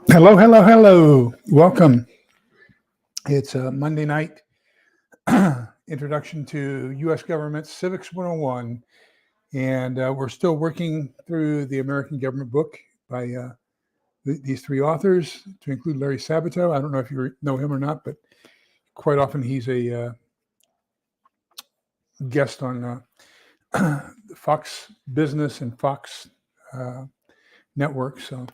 Hello, hello, hello. Welcome. It's a Monday night introduction to U.S. Government Civics 101. And we're still working through the American Government book by these three authors, to include Larry Sabato. I don't know if you know him or not, but quite often he's a guest on Fox Business and Fox Network. So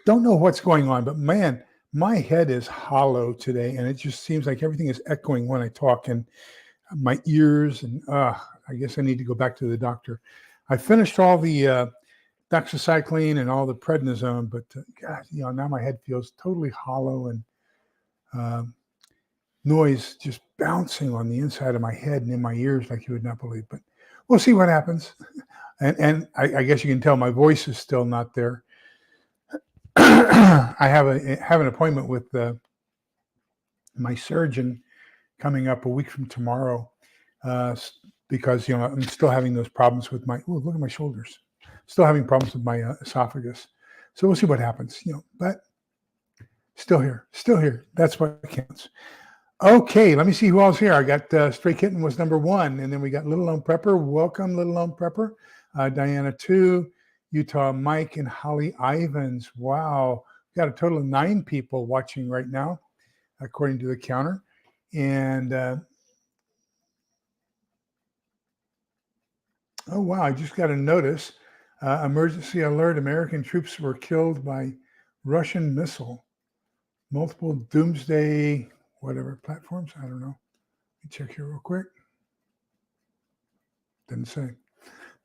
don't know what's going on, but man, my head is hollow today, and it just seems like everything is echoing when I talk, and my ears, and I guess I need to go back to the doctor. I finished all the doxycycline and all the prednisone, but God, now my head feels totally hollow, and noise just bouncing on the inside of my head and in my ears like you would not believe. But we'll see what happens. And I guess you can tell my voice is still not there. I have an appointment with my surgeon coming up a week from tomorrow, because I'm still having those problems with my. Oh, look at my shoulders. Still having problems with my esophagus. So we'll see what happens. But still here. That's what counts. Okay, let me see who else here. I got Stray Kitten was number 1, and then we got Little Lone Prepper. Welcome, Little Lone Prepper. Diana 2. Utah Mike and Holly Ivans. Wow. We've got a total of 9 people watching right now, according to the counter. And oh, wow. I just got a notice. Emergency alert. American troops were killed by Russian missile. Multiple doomsday, whatever platforms. I don't know. Let me check here real quick. Didn't say.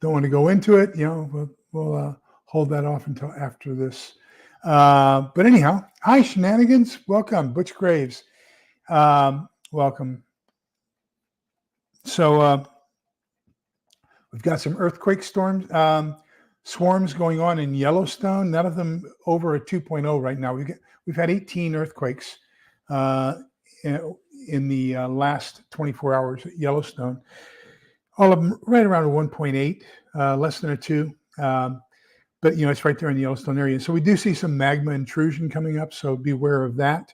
Don't want to go into it. We'll hold that off until after this. But anyhow, hi, Shenanigans. Welcome. Butch Graves. Welcome. So we've got some earthquake swarms going on in Yellowstone. None of them over a 2.0 right now. We've had 18 earthquakes in the last 24 hours at Yellowstone. All of them right around a 1.8, less than a 2. But it's right there in the Yellowstone area. So we do see some magma intrusion coming up. So beware of that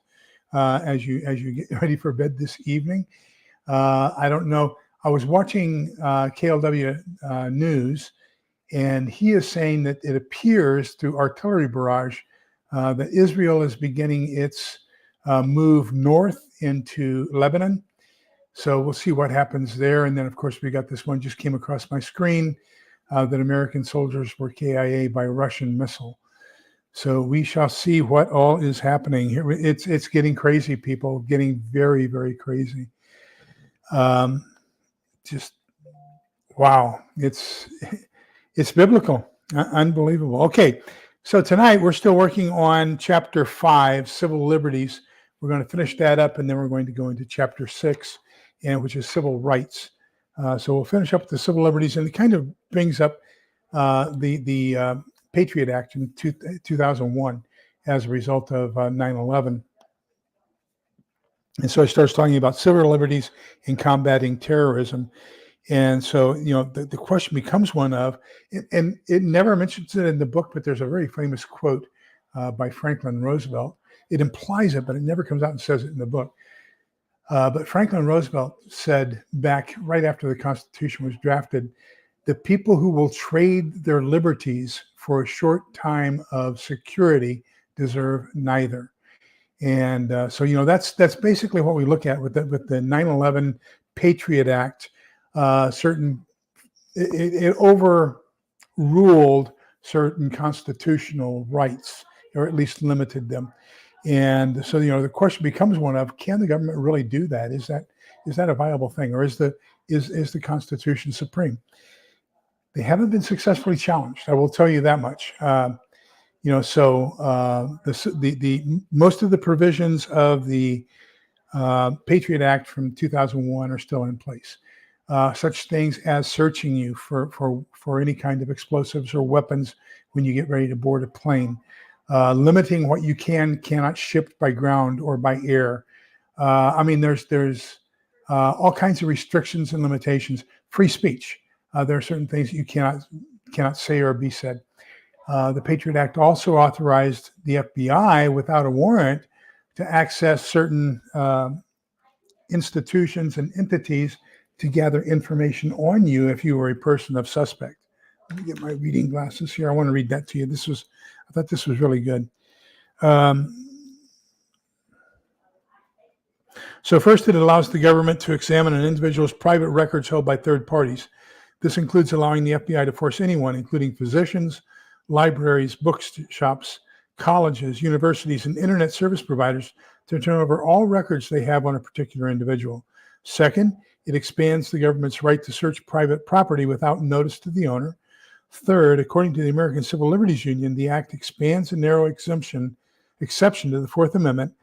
as you get ready for bed this evening. I don't know. I was watching KLW News, and he is saying that it appears through artillery barrage that Israel is beginning its move north into Lebanon. So we'll see what happens there. And then, of course, we got this one just came across my screen. That American soldiers were KIA by Russian missile. So we shall see what all is happening here. It's getting crazy, people, getting very, very crazy. Just wow, it's biblical, unbelievable. Okay, so tonight we're still working on Chapter 5, Civil Liberties. We're going to finish that up, and then we're going to go into Chapter 6, which is Civil Rights. So we'll finish up with the civil liberties, and it kind of brings up the Patriot Act in 2001 as a result of 9/11. And so it starts talking about civil liberties in combating terrorism. And so, the question becomes one of, and it never mentions it in the book, but there's a very famous quote by Franklin Roosevelt. It implies it, but it never comes out and says it in the book. But Franklin Roosevelt said back right after the Constitution was drafted, the people who will trade their liberties for a short time of security deserve neither. And so, that's basically what we look at with the 9/11 Patriot Act. It overruled certain constitutional rights, or at least limited them. And so, the question becomes one of, can the government really do that? Is that a viable thing, or is the Constitution supreme? They haven't been successfully challenged. I will tell you that much. So the most of the provisions of the Patriot Act from 2001 are still in place. Such things as searching you for any kind of explosives or weapons when you get ready to board a plane. Limiting what you cannot ship by ground or by air. There's all kinds of restrictions and limitations. Free speech. There are certain things that you cannot say or be said. The Patriot Act also authorized the FBI, without a warrant, to access certain institutions and entities to gather information on you if you were a person of suspect. Let me get my reading glasses here. I want to read that to you. I thought this was really good. So first, it allows the government to examine an individual's private records held by third parties. This includes allowing the FBI to force anyone, including physicians, libraries, bookshops, colleges, universities, and internet service providers, to turn over all records they have on a particular individual. Second, it expands the government's right to search private property without notice to the owner. Third, according to the American Civil Liberties Union, the Act expands a narrow exception to the Fourth Amendment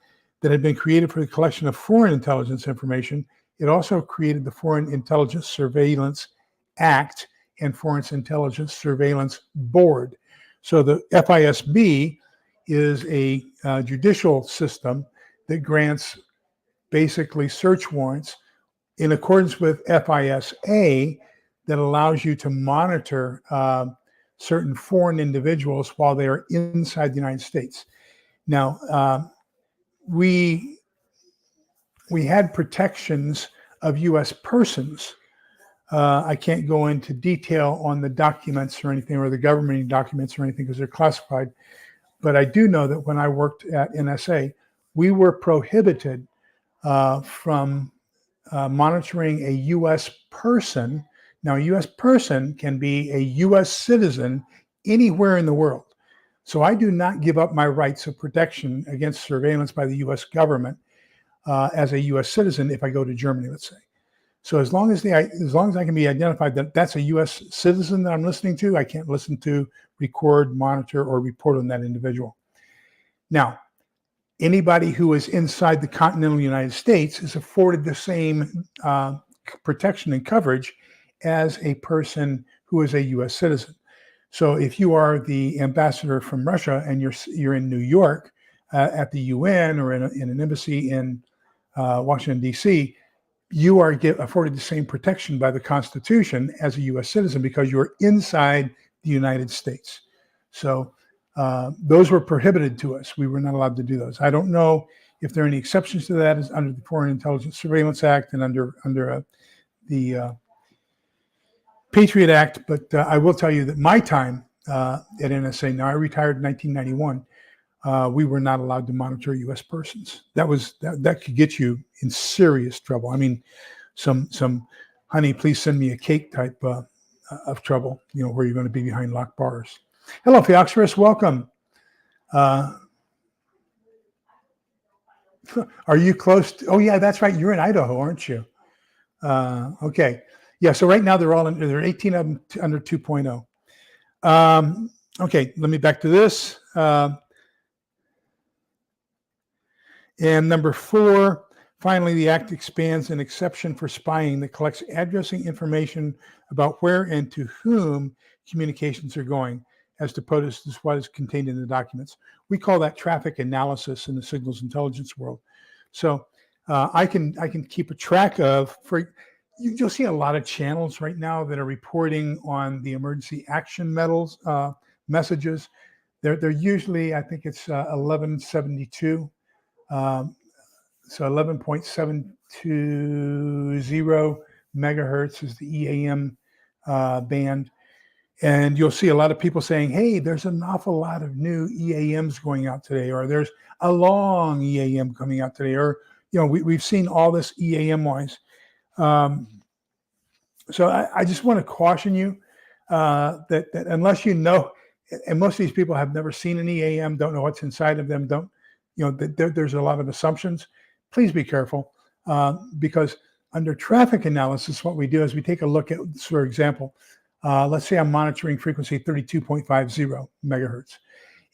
that had been created for the collection of foreign intelligence information. It also created the Foreign Intelligence Surveillance Act and Foreign Intelligence Surveillance Board. So the FISB is a judicial system that grants basically search warrants in accordance with FISA that allows you to monitor certain foreign individuals while they are inside the United States. Now, we had protections of U.S. persons. I can't go into detail on the documents or anything, or the government documents or anything, because they're classified. But I do know that when I worked at NSA, we were prohibited from monitoring a U.S. person. Now, a U.S. person can be a U.S. citizen anywhere in the world. So I do not give up my rights of protection against surveillance by the U.S. government as a U.S. citizen if I go to Germany, let's say. So as long as I can be identified that that's a U.S. citizen that I'm listening to, I can't listen to, record, monitor, or report on that individual. Now, anybody who is inside the continental United States is afforded the same protection and coverage as a person who is a U.S. citizen. So if you are the ambassador from Russia and you're in New York at the UN or in an embassy in Washington, D.C., you are afforded the same protection by the Constitution as a U.S. citizen because you're inside the United States. So those were prohibited to us. We were not allowed to do those. I don't know if there are any exceptions to that under the Foreign Intelligence Surveillance Act and under the Patriot Act, but I will tell you that my time at NSA, now I retired in 1991, we were not allowed to monitor U.S. persons. That could get you in serious trouble. I mean, some honey, please send me a cake type of trouble, where you're going to be behind locked bars. Hello, Theoxorus, welcome. Are you close to, oh yeah, that's right, you're in Idaho, aren't you? Okay. Yeah, so right now there are 18 of them under 2.0. Okay, let me back to this. And number 4, finally, the Act expands an exception for spying that collects addressing information about where and to whom communications are going, as opposed to what is contained in the documents. We call that traffic analysis in the signals intelligence world. So I can keep a track of, you'll see a lot of channels right now that are reporting on the emergency action messages. They're usually, I think it's 1172. So 11.720 megahertz is the EAM band. And you'll see a lot of people saying, hey, there's an awful lot of new EAMs going out today, or there's a long EAM coming out today, or, we've seen all this EAM wise. So I just want to caution you that unless you know, and most of these people have never seen an EAM, don't know what's inside of them, there's a lot of assumptions. Please be careful because under traffic analysis, what we do is we take a look at, for example, let's say I'm monitoring frequency 32.50 megahertz,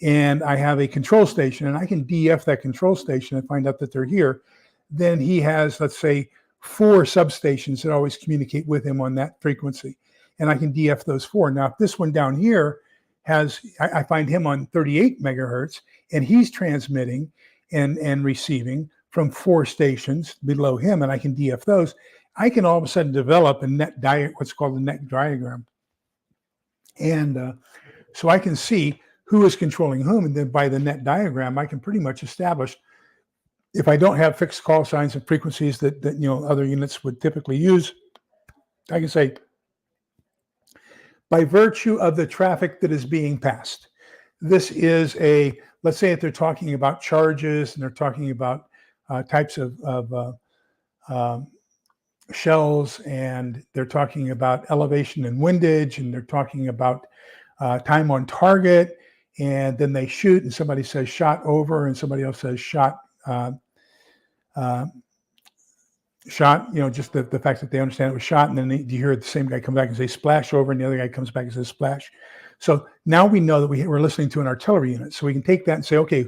and I have a control station, and I can DF that control station and find out that they're here. Then he has, let's say, 4 substations that always communicate with him on that frequency, and I can DF those 4. Now, if this one down here I find him on 38 megahertz, and he's transmitting and receiving from 4 stations below him, and I can DF those, I can all of a sudden develop what's called a net diagram. And So I can see who is controlling whom, and then by the net diagram, I can pretty much establish, if I don't have fixed call signs and frequencies that other units would typically use, I can say, by virtue of the traffic that is being passed, this is let's say if they're talking about charges and they're talking about types of shells, and they're talking about elevation and windage, and they're talking about time on target, and then they shoot and somebody says shot over and somebody else says shot, just the fact that they understand it was shot, and then you hear the same guy come back and say splash over, and the other guy comes back and says splash. So now we know that we're listening to an artillery unit. So we can take that and say, okay,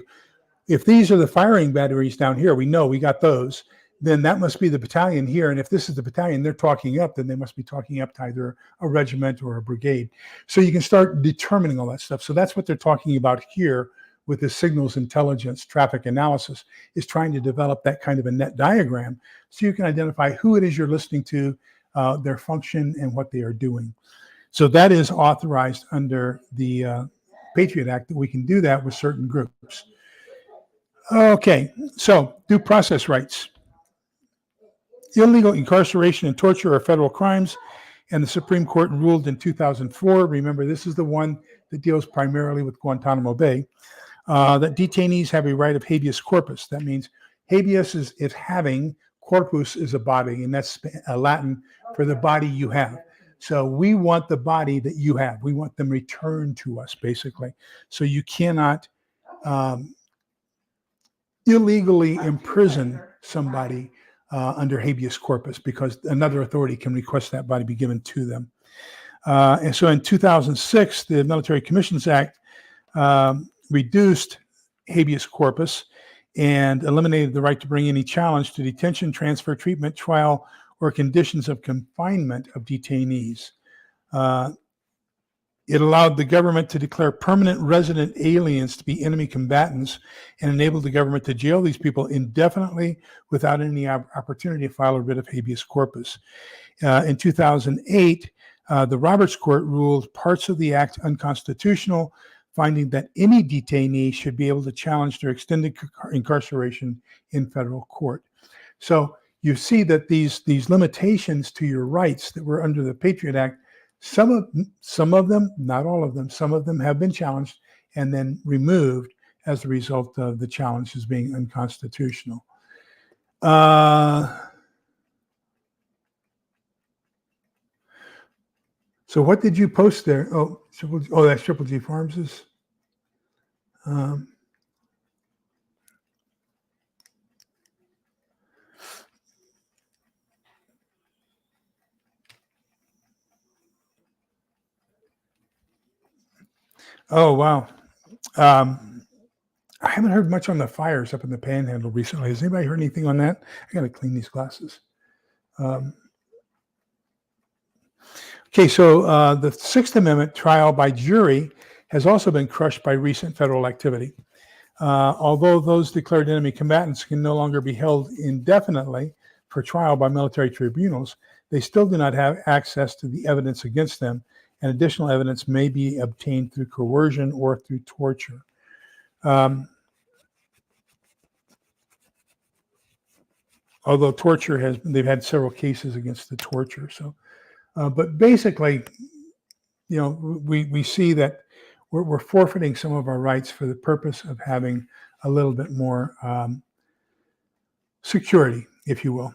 if these are the firing batteries down here, we know we got those, then that must be the battalion here. And if this is the battalion they're talking up, then they must be talking up to either a regiment or a brigade. So you can start determining all that stuff. So that's what they're talking about here with the signals intelligence traffic analysis, is trying to develop that kind of a net diagram so you can identify who it is you're listening to, their function, and what they are doing. So that is authorized under the Patriot Act, that we can do that with certain groups. Okay, so due process rights. Illegal incarceration and torture are federal crimes, and the Supreme Court ruled in 2004, remember this is the one that deals primarily with Guantanamo Bay, that detainees have a right of habeas corpus. That means habeas is having, corpus is a body, and that's Latin for the body you have. So we want the body that you have. We want them returned to us, basically. So you cannot illegally imprison somebody under habeas corpus, because another authority can request that body be given to them. And so in 2006, the Military Commissions Act reduced habeas corpus and eliminated the right to bring any challenge to detention, transfer, treatment, trial, or conditions of confinement of detainees. It allowed the government to declare permanent resident aliens to be enemy combatants and enabled the government to jail these people indefinitely without any opportunity to file a writ of habeas corpus. In 2008, the Roberts Court ruled parts of the act unconstitutional, finding that any detainee should be able to challenge their extended incarceration in federal court. So you see that these limitations to your rights that were under the Patriot Act, some of them, not all of them, some of them have been challenged and then removed as a result of the challenges being unconstitutional. So what did you post there? That's Triple G Farms'. Oh, wow. I haven't heard much on the fires up in the Panhandle recently. Has anybody heard anything on that? I got to clean these glasses. Okay, so the Sixth Amendment trial by jury has also been crushed by recent federal activity. Although those declared enemy combatants can no longer be held indefinitely for trial by military tribunals, they still do not have access to the evidence against them, and additional evidence may be obtained through coercion or through torture. Although torture they've had several cases against the torture. So, but basically, we see that we're forfeiting some of our rights for the purpose of having a little bit more security, if you will.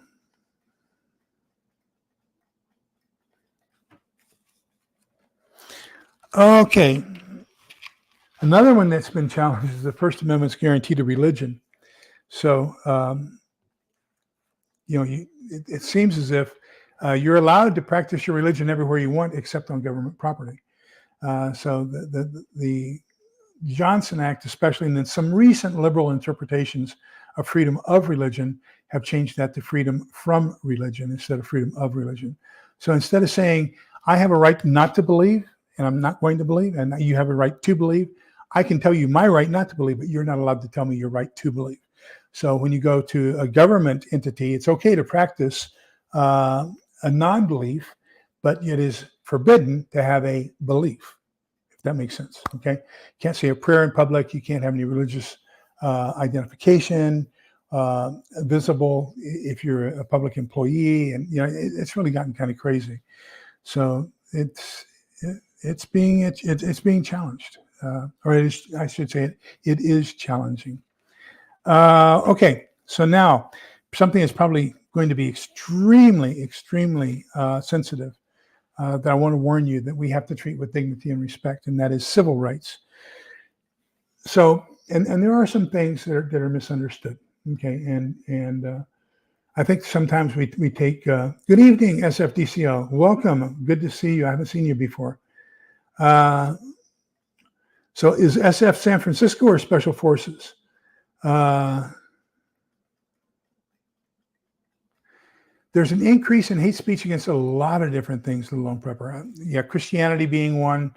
Okay. Another one that's been challenged is the First Amendment's guarantee to religion. So, it seems as if you're allowed to practice your religion everywhere you want, except on government property. So the Johnson Act, especially, and then some recent liberal interpretations of freedom of religion have changed that to freedom from religion instead of freedom of religion. So instead of saying, I have a right not to believe, and I'm not going to believe, and you have a right to believe, I can tell you my right not to believe, but you're not allowed to tell me your right to believe. So when you go to a government entity, it's okay to practice a non-belief, but it is forbidden to have a belief, if That makes sense. Okay. Can't say a prayer in public. You can't have any religious identification visible if you're a public employee, and it's really gotten kind of crazy. So it's being challenged, or it is, I should say it is challenging. Okay, so now something that's probably going to be extremely sensitive that I want to warn you that we have to treat with dignity and respect, and that is civil rights. So, and there are some things that are misunderstood. Okay, and I think sometimes we take good evening, SFDCO. Welcome, good to see you. I haven't seen you before. So, is SF San Francisco or Special Forces? There's an increase in hate speech against a lot of different things in the Lone Prepper. Yeah, Christianity being one.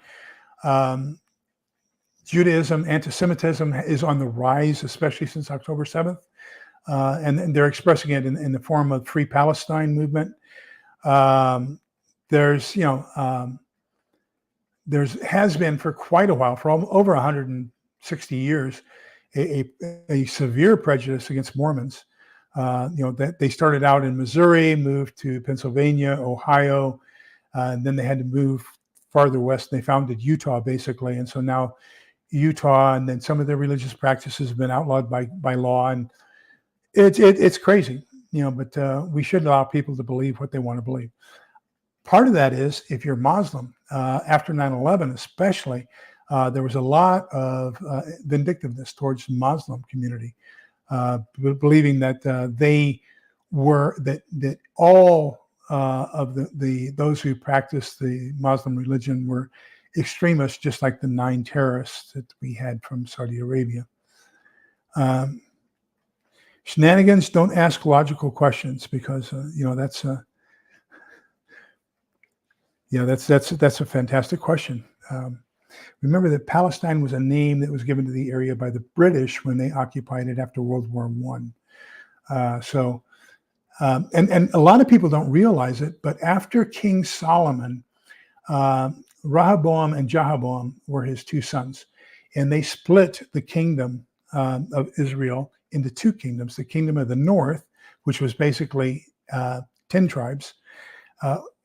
Judaism, anti-Semitism is on the rise, especially since October 7th. And they're expressing it in the form of Free Palestine movement. There's has been for quite a while, for over 160 years, a severe prejudice against Mormons. That they started out in Missouri, moved to Pennsylvania, Ohio, and then they had to move farther west. They founded Utah, basically, and so now Utah, and then some of their religious practices have been outlawed by law, and it's crazy, But we should allow people to believe what they want to believe. Part of that is if you're Muslim, after 9/11 especially, there was a lot of vindictiveness towards the Muslim community, believing that they were that all of those who practiced the Muslim religion were extremists, just like the 9 terrorists that we had from Saudi Arabia. Shenanigans, don't ask logical questions, because that's a fantastic question. Remember that Palestine was a name that was given to the area by the British when they occupied it after World War I. And a lot of people don't realize it, but after King Solomon, Rehoboam and Jeroboam were his 2 sons, and they split the kingdom of Israel into 2 kingdoms: the kingdom of the north, which was basically 10 tribes,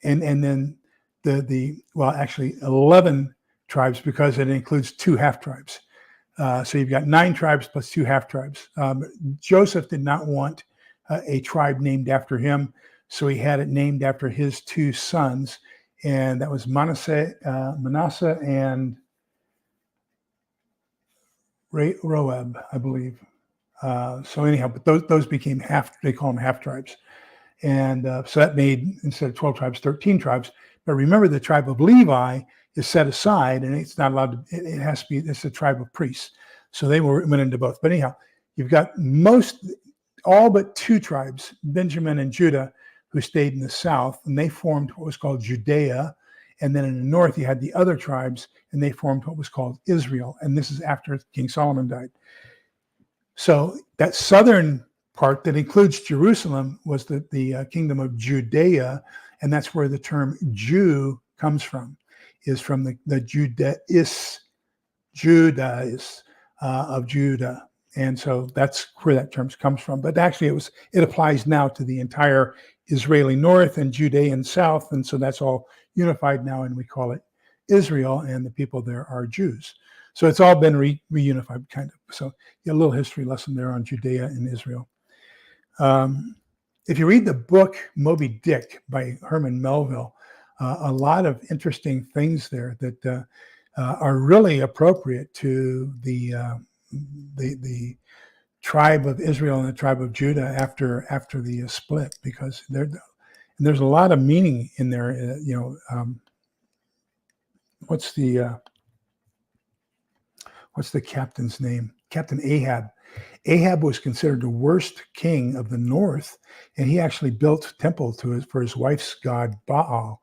and then actually 11 tribes, because it includes 2 half tribes. So you've got 9 tribes plus 2 half tribes. Joseph did not want a tribe named after him, so he had it named after his 2 sons, and that was Manasseh and Roab, I believe. So anyhow, but those became they call them half tribes. And so that made, instead of 12 tribes, 13 tribes. But remember, the tribe of Levi is set aside, and it's not allowed to, it has to be, it's a tribe of priests. So they went into both. But anyhow, you've got all but 2 tribes, Benjamin and Judah, who stayed in the south, and they formed what was called Judea. And then in the north, you had the other tribes, and they formed what was called Israel. And this is after King Solomon died. So that southern part that includes Jerusalem was the kingdom of Judea, and that's where the term Jew comes from, is from the Judais of Judah. And so that's where that term comes from. But actually it applies now to the entire Israeli north and Judean south, and so that's all unified now, and we call it Israel, and the people there are Jews. So it's all been reunified, kind of. So a little history lesson there on Judea and Israel. If you read the book Moby Dick by Herman Melville, a lot of interesting things there that are really appropriate to the tribe of Israel and the tribe of Judah after the split, because there's a lot of meaning in there. What's the captain's name? Captain Ahab. Ahab was considered the worst king of the north, and he actually built a temple for his wife's god Baal,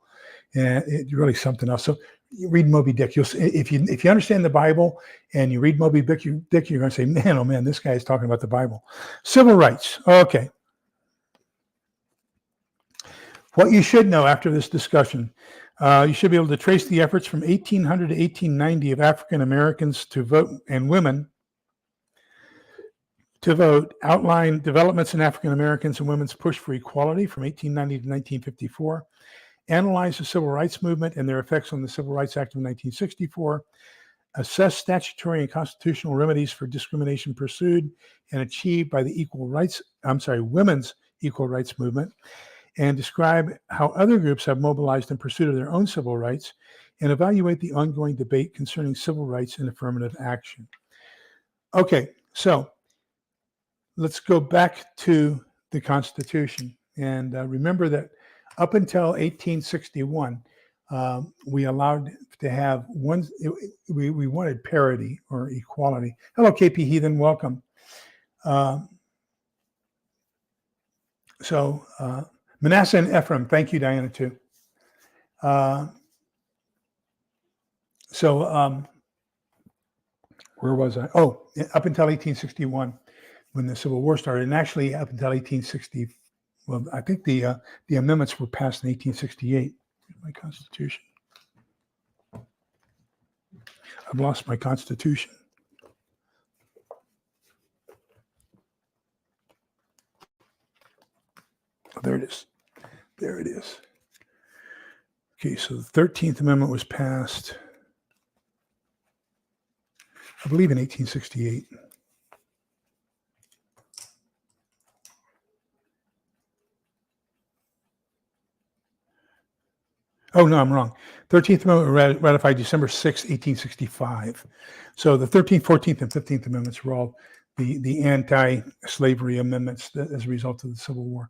and it's really something else. So you read Moby Dick. If you understand the Bible and you read Moby Dick, you're going to say, man, oh man, this guy is talking about the Bible. Civil rights. Okay. What you should know after this discussion. You should be able to trace the efforts from 1800 to 1890 of African Americans to vote and women to vote, outline developments in African Americans and women's push for equality from 1890 to 1954, analyze the civil rights movement and their effects on the Civil Rights Act of 1964, assess statutory and constitutional remedies for discrimination pursued and achieved by the women's equal rights movement, and describe how other groups have mobilized in pursuit of their own civil rights, and evaluate the ongoing debate concerning civil rights and affirmative action. Okay, so let's go back to the Constitution. And remember that up until 1861, we allowed to have we wanted parity or equality. Hello, KP Heathen, welcome. Manasseh and Ephraim, thank you, Diana, too. Where was I? Oh, up until 1861, when the Civil War started, and actually up until 1860. Well, I think the amendments were passed in 1868. My Constitution. I've lost my Constitution. Oh, there it is. There it is. Okay, so the 13th Amendment was passed, I believe, in 1868. Oh, no, I'm wrong. 13th Amendment ratified December 6, 1865. So the 13th, 14th, and 15th Amendments were all the anti-slavery amendments as a result of the Civil War.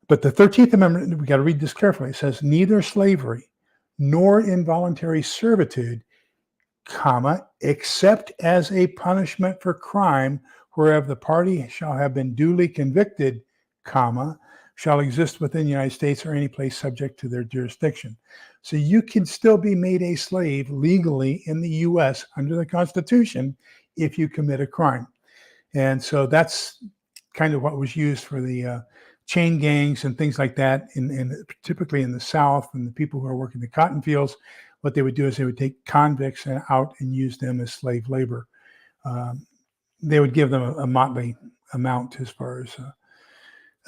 But the 13th Amendment, we got to read this carefully. It says, neither slavery nor involuntary servitude, except as a punishment for crime, whereof the party shall have been duly convicted, shall exist within the United States or any place subject to their jurisdiction. So you can still be made a slave legally in the U.S. under the Constitution if you commit a crime. And so that's kind of what was used for the chain gangs and things like that, typically in the South, and the people who are working the cotton fields. What they would do is they would take convicts out and use them as slave labor. They would give them a motley amount as far as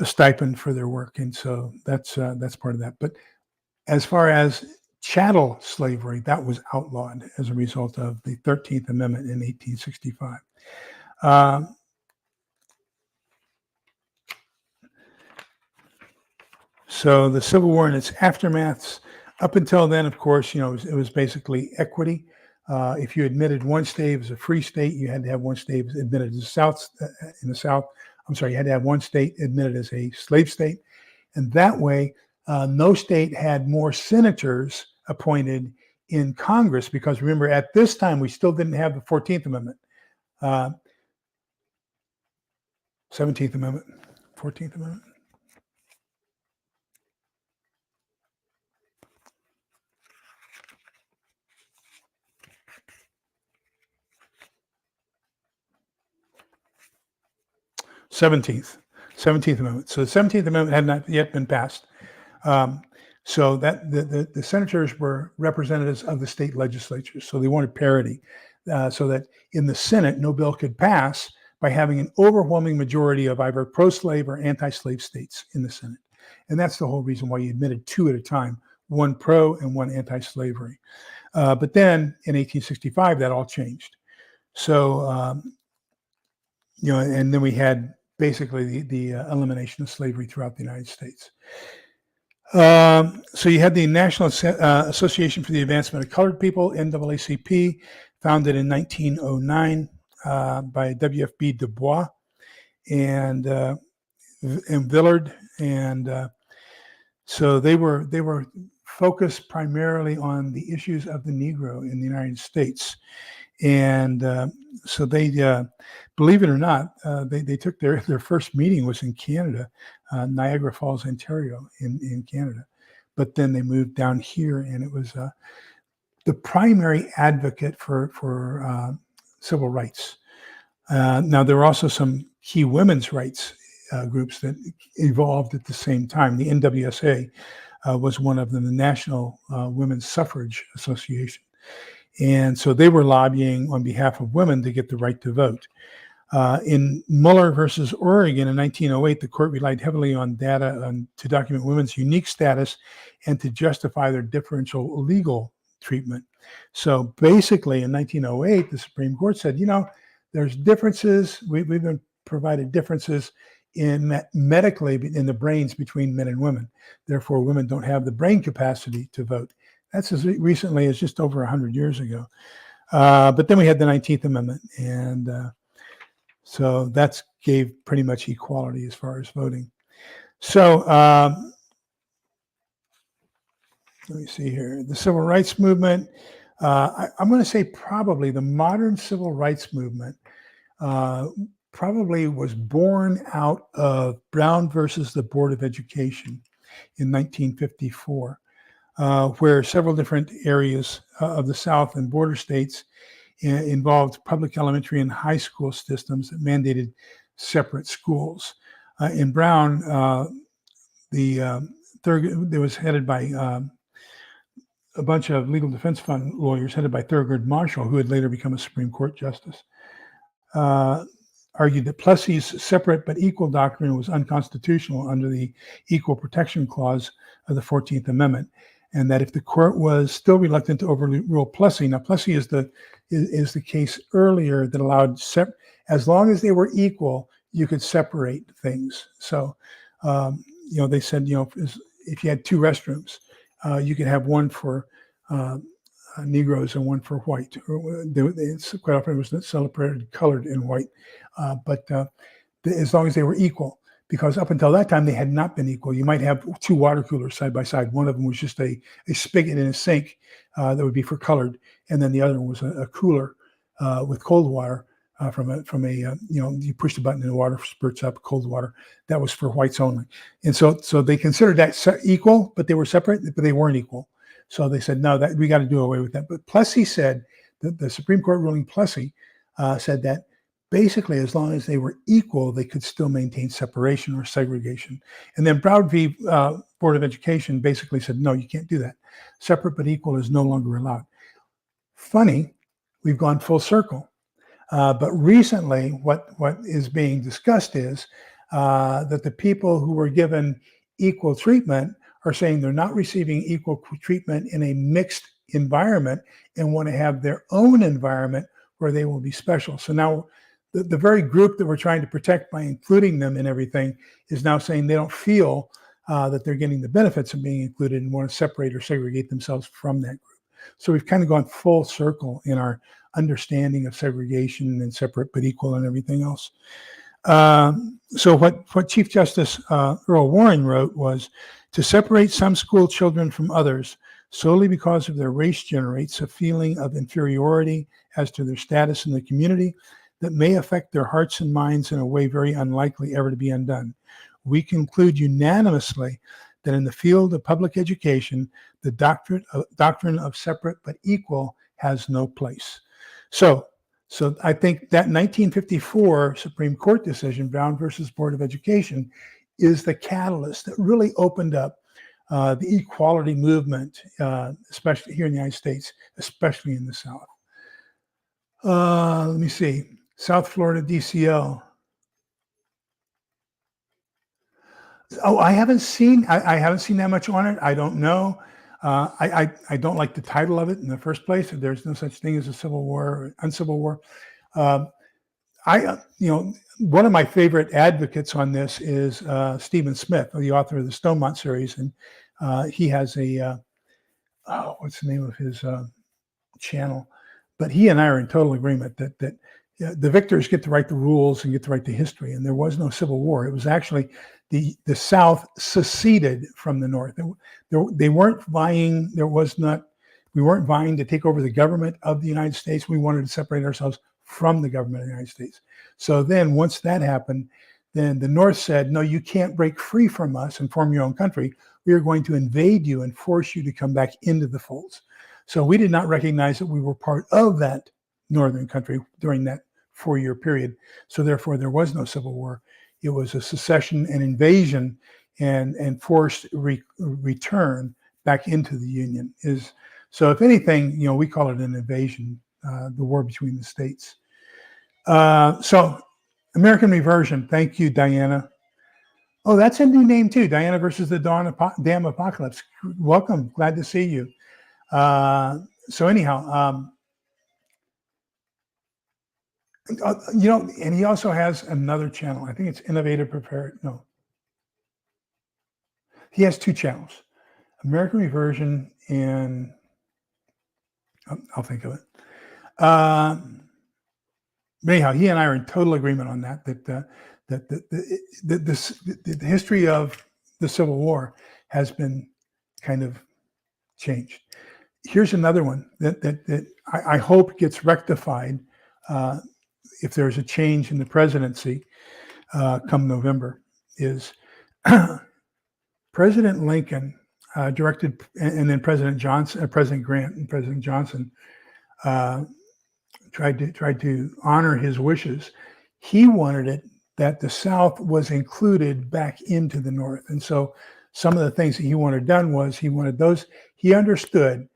a stipend for their work, and so that's part of that. But as far as chattel slavery, that was outlawed as a result of the 13th Amendment in 1865. So the Civil War and its aftermaths, up until then, of course, it was basically equity. If you admitted one state as a free state, you had to have one state admitted as in the South. You had to have one state admitted as a slave state. And that way, no state had more senators appointed in Congress, because remember, at this time, we still didn't have the 14th Amendment. 17th Amendment, 14th Amendment. Seventeenth Amendment. So the 17th Amendment had not yet been passed. So that the senators were representatives of the state legislatures. So they wanted parity, so that in the Senate, no bill could pass by having an overwhelming majority of either pro-slave or anti-slave states in the Senate. And that's the whole reason why you admitted two at a time, one pro and one anti-slavery. But then in 1865, that all changed. So, and then we had basically the elimination of slavery throughout the United States. So you had the National Association for the Advancement of Colored People, NAACP, founded in 1909 by W.F.B. Du Bois and Villard, and so they were focused primarily on the issues of the Negro in the United States. And so they, believe it or not, they took their first meeting was in Canada, Niagara Falls, Ontario, in Canada. But then they moved down here, and it was the primary advocate for civil rights. Now, there were also some key women's rights groups that evolved at the same time. The NWSA was one of them, the National Women's Suffrage Association. And so they were lobbying on behalf of women to get the right to vote. In Muller versus Oregon in 1908, the court relied heavily on data to document women's unique status and to justify their differential legal treatment. So basically in 1908, the Supreme Court said, there's differences. We've been provided differences in medically in the brains between men and women. Therefore, women don't have the brain capacity to vote. That's as recently as just over 100 years ago. But then we had the 19th Amendment, and so that gave pretty much equality as far as voting. So let me see here. The civil rights movement, I'm going to say probably the modern civil rights movement probably was born out of Brown versus the Board of Education in 1954, where several different areas of the South and border states involved public elementary and high school systems that mandated separate schools. In Brown, it was headed by a bunch of legal defense fund lawyers headed by Thurgood Marshall, who had later become a Supreme Court justice, argued that Plessy's separate but equal doctrine was unconstitutional under the Equal Protection Clause of the 14th Amendment, and that if the court was still reluctant to overrule Plessy, now Plessy is the case earlier that allowed, as long as they were equal, you could separate things. So, they said, if you had two restrooms, you could have one for Negroes and one for white. It's quite often it was celebrated colored and white, but as long as they were equal, because up until that time they had not been equal. You might have two water coolers side by side. One of them was just a spigot in a sink that would be for colored, and then the other one was a cooler with cold water from a you push the button and the water spurts up cold water. That was for whites only, and so they considered that equal, but they were separate, but they weren't equal. So they said, no, that we got to do away with that. But Plessy said, the Supreme Court ruling Plessy said that basically as long as they were equal, they could still maintain separation or segregation. And then Brown v. Board of Education basically said, no, you can't do that. Separate but equal is no longer allowed. Funny, we've gone full circle. But recently, what is being discussed is that the people who were given equal treatment are saying they're not receiving equal treatment in a mixed environment and want to have their own environment where they will be special. So now the very group that we're trying to protect by including them in everything is now saying they don't feel that they're getting the benefits of being included and want to separate or segregate themselves from that group. So we've kind of gone full circle in our understanding of segregation and separate but equal and everything else. So what Chief Justice Earl Warren wrote was, to separate some school children from others solely because of their race generates a feeling of inferiority as to their status in the community that may affect their hearts and minds in a way very unlikely ever to be undone. We conclude unanimously that in the field of public education, the doctrine of separate but equal has no place. So I think that 1954 Supreme Court decision, Brown versus Board of Education, is the catalyst that really opened up the equality movement, especially here in the United States, especially in the South. Let me see. South Florida DCL. Oh, I haven't seen that much on it. I don't know. I don't like the title of it in the first place. There's no such thing as a civil war or uncivil war. One of my favorite advocates on this is Stephen Smith, the author of the Stonewmont series, and he has what's the name of his channel? But he and I are in total agreement that the victors get to write the rules and get to write the history, and there was no civil war. It was actually the South seceded from the North. They weren't vying. We weren't vying to take over the government of the United States. We wanted to separate ourselves from the government of the United States. So then once that happened, then the North said, no, you can't break free from us and form your own country. We are going to invade you and force you to come back into the folds. So we did not recognize that we were part of that northern country during that 4-year period. So therefore, there was no civil war. It was a secession and invasion. and forced return back into the Union. So if anything, we call it an invasion, the war between the states. So American Reversion. Thank you, Diana. Oh, that's a new name too. Diana versus the Damn Apocalypse. Welcome. Glad to see you. So anyhow, and he also has another channel. I think it's Innovative Prepared. No. He has two channels, American Reversion and I'll think of it. But anyhow, he and I are in total agreement on that the history of the Civil War has been kind of changed. Here's another one that I hope gets rectified if there's a change in the presidency come November, is President Lincoln directed, and then President Grant and President Johnson tried to honor his wishes. He wanted it that the South was included back into the North. And so some of the things that he wanted done was he understood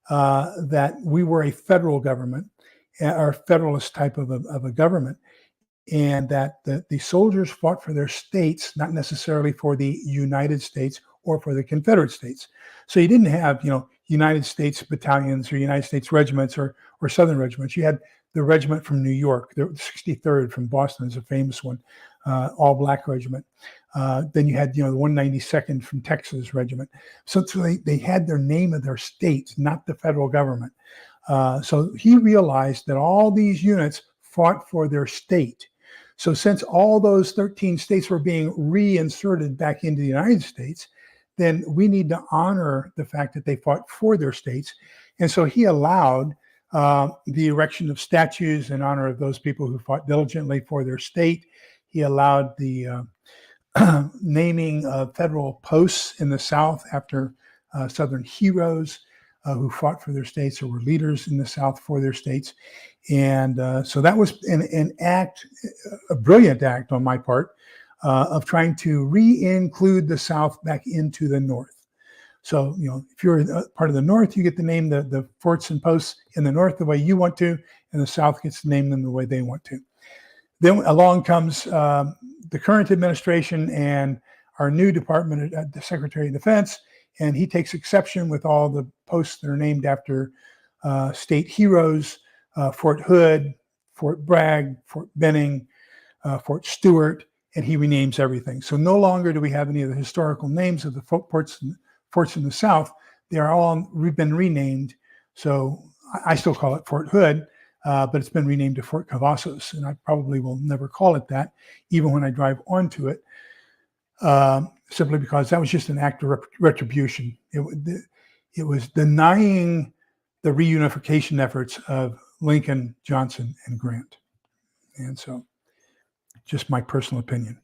that we were a federal government, or federalist type of a government, and that the soldiers fought for their states, not necessarily for the United States or for the Confederate States. So you didn't have, United States battalions or United States regiments or Southern regiments. You had the regiment from New York, the 63rd from Boston is a famous one, all black regiment. Then you had, the 192nd from Texas regiment. So they had their name of their states, not the federal government. So he realized that all these units fought for their state. So since all those 13 states were being reinserted back into the United States, then we need to honor the fact that they fought for their states. And so he allowed the erection of statues in honor of those people who fought diligently for their state. He allowed the naming of federal posts in the South after Southern heroes who fought for their states or were leaders in the South for their states. And so that was an act, a brilliant act on my part, of trying to re-include the South back into the North. So, if you're a part of the North, you get to name the forts and posts in the North the way you want to, and the South gets to name them the way they want to. Then along comes the current administration and our new department, the Secretary of Defense, and he takes exception with all the posts that are named after state heroes, Fort Hood, Fort Bragg, Fort Benning, Fort Stewart, and he renames everything. So no longer do we have any of the historical names of the forts in the South. They are all been renamed. So I still call it Fort Hood, but it's been renamed to Fort Cavazos, and I probably will never call it that, even when I drive onto it, simply because that was just an act of retribution. It was denying the reunification efforts of Lincoln, Johnson, and Grant. And so just my personal opinion.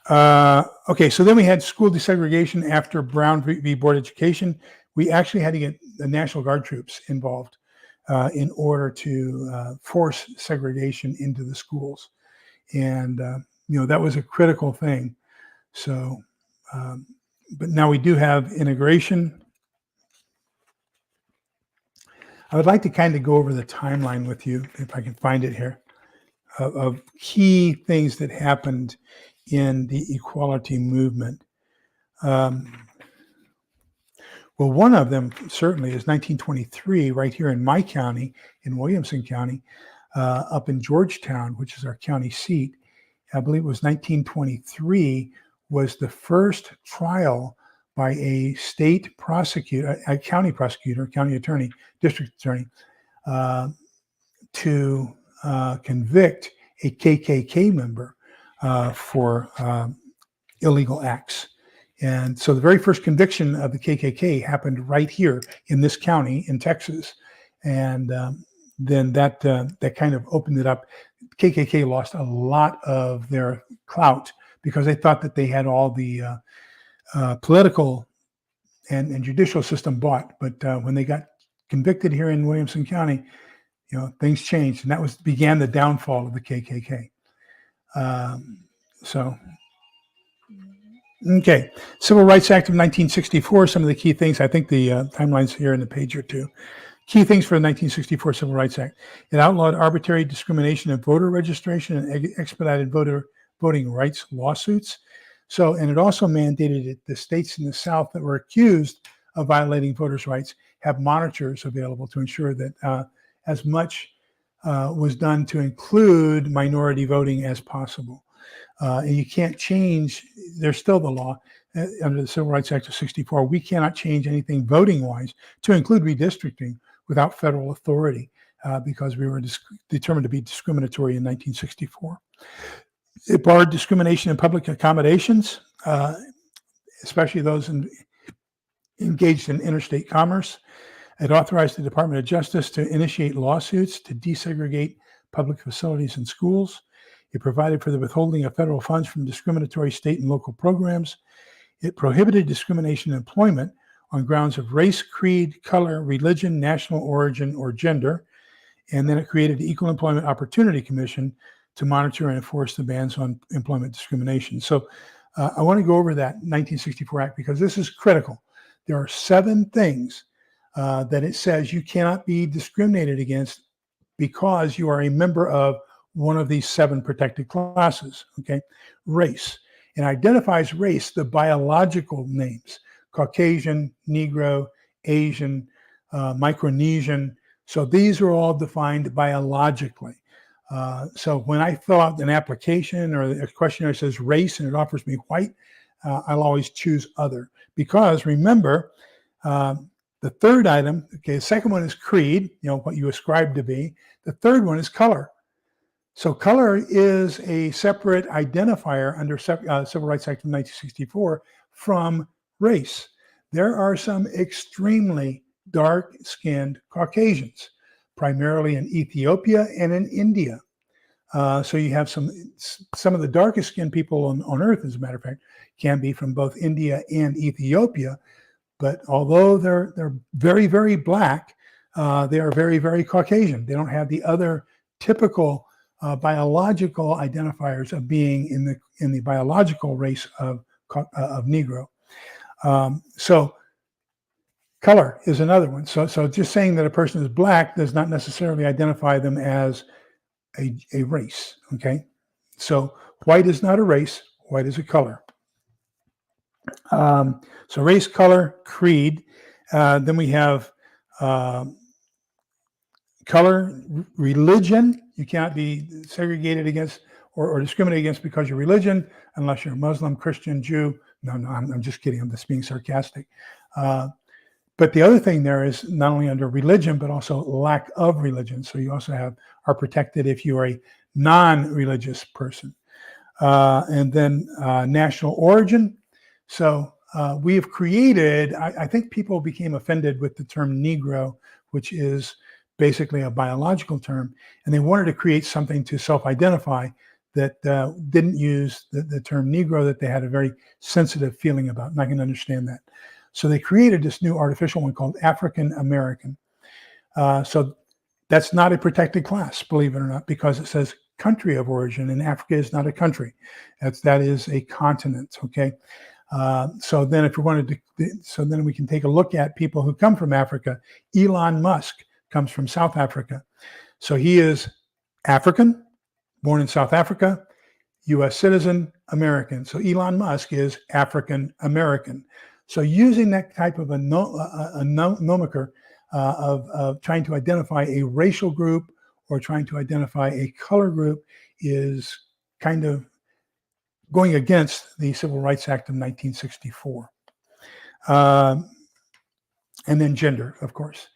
Okay, so then we had school desegregation after Brown v. Board Education. We actually had to get the National Guard troops involved in order to force segregation into the schools. And, that was a critical thing. So, but now we do have integration. I would like to kind of go over the timeline with you, if I can find it here, of key things that happened in the equality movement. Well, one of them certainly is 1923, right here in my county, in Williamson County, up in Georgetown, which is our county seat. I believe it was 1923 was the first trial by a state prosecutor, a county prosecutor, county attorney, district attorney, to convict a KKK member for illegal acts. And so the very first conviction of the KKK happened right here in this county in Texas. And then that kind of opened it up. KKK lost a lot of their clout because they thought that they had all the political and judicial system bought. But when they got convicted here in Williamson County, things changed, and began the downfall of the KKK. So Okay, Civil Rights Act of 1964, some of the key things, I think the timeline's here in the page or two. Key things for the 1964 Civil Rights Act. It outlawed arbitrary discrimination in voter registration and expedited voting rights lawsuits. So, and it also mandated that the states in the South that were accused of violating voters' rights have monitors available to ensure that as much was done to include minority voting as possible. And you can't change, there's still the law under the Civil Rights Act of 64. We cannot change anything voting-wise to include redistricting without federal authority because we were determined to be discriminatory in 1964. It barred discrimination in public accommodations, especially those engaged in interstate commerce. It authorized the Department of Justice to initiate lawsuits to desegregate public facilities and schools. It provided for the withholding of federal funds from discriminatory state and local programs. It prohibited discrimination in employment on grounds of race, creed, color, religion, national origin, or gender. And then it created the Equal Employment Opportunity Commission to monitor and enforce the bans on employment discrimination. So I want to go over that 1964 Act because this is critical. There are 7 things that it says you cannot be discriminated against because you are a member of one of these 7 protected classes, okay? Race. It identifies race, the biological names, Caucasian, Negro, Asian, Micronesian. So these are all defined biologically. So when I fill out an application or a questionnaire that says race and it offers me white, I'll always choose other. Because remember, the third item, okay, the second one is creed, what you ascribe to be. The third one is color. So color is a separate identifier under Civil Rights Act of 1964 from race. There are some extremely dark-skinned Caucasians, primarily in Ethiopia and in India. So you have some of the darkest skinned people on earth, as a matter of fact, can be from both India and Ethiopia. But although they're very, very black, they are very, very Caucasian. They don't have the other typical biological identifiers of being in the biological race of Negro. So color is another one. So just saying that a person is black does not necessarily identify them as a race, okay? So white is not a race, white is a color. So race, color, creed. Then we have color, religion. You cannot be segregated against or discriminated against because of your religion, unless you're a Muslim, Christian, Jew. No, I'm just kidding. I'm just being sarcastic. But the other thing there is not only under religion, but also lack of religion. So you also are protected if you are a non-religious person. And then national origin. So we have created, I think people became offended with the term Negro, which is basically a biological term, and they wanted to create something to self-identify that didn't use the term Negro that they had a very sensitive feeling about, and I can understand that. So they created this new artificial one called African American. So that's not a protected class, believe it or not, because it says country of origin, and Africa is not a country. That is a continent, okay? So then if we wanted to, so then we can take a look at people who come from Africa. Elon Musk comes from South Africa. So he is African, born in South Africa, US citizen, American. So Elon Musk is African American. So using that type of a nomenclature of trying to identify a racial group or trying to identify a color group is kind of going against the Civil Rights Act of 1964. And then gender, of course.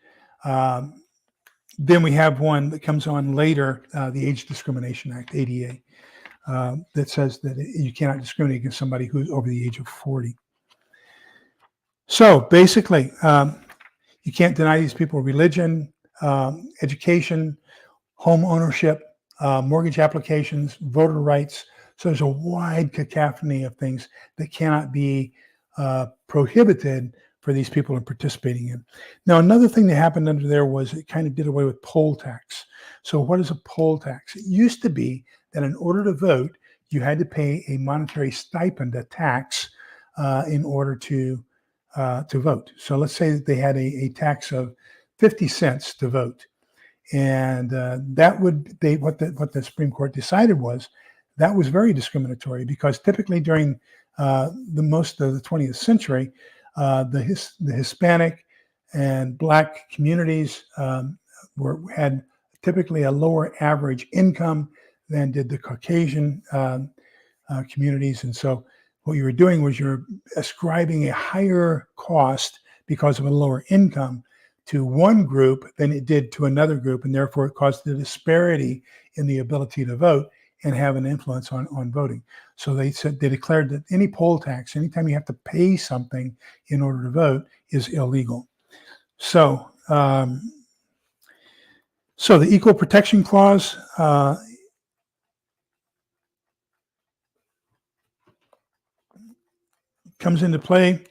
Then we have one that comes on later, the Age Discrimination Act, ADA, that says that you cannot discriminate against somebody who's over the age of 40. So basically, you can't deny these people religion, education, home ownership, mortgage applications, voter rights. So there's a wide cacophony of things that cannot be prohibited for these people in participating in. Now, another thing that happened under there was it kind of did away with poll tax. So what is a poll tax? It used to be that in order to vote, you had to pay a monetary stipend, a tax, in order to vote. So let's say that they had a tax of 50 cents to vote, and what the Supreme Court decided was that was very discriminatory, because typically during the most of the 20th century, the Hispanic and Black communities had typically a lower average income than did the Caucasian communities. And so what you were doing was you're ascribing a higher cost because of a lower income to one group than it did to another group, and therefore it caused the disparity in the ability to vote and have an influence on voting. So they declared that any poll tax, anytime you have to pay something in order to vote, is illegal. So the Equal Protection Clause comes into play,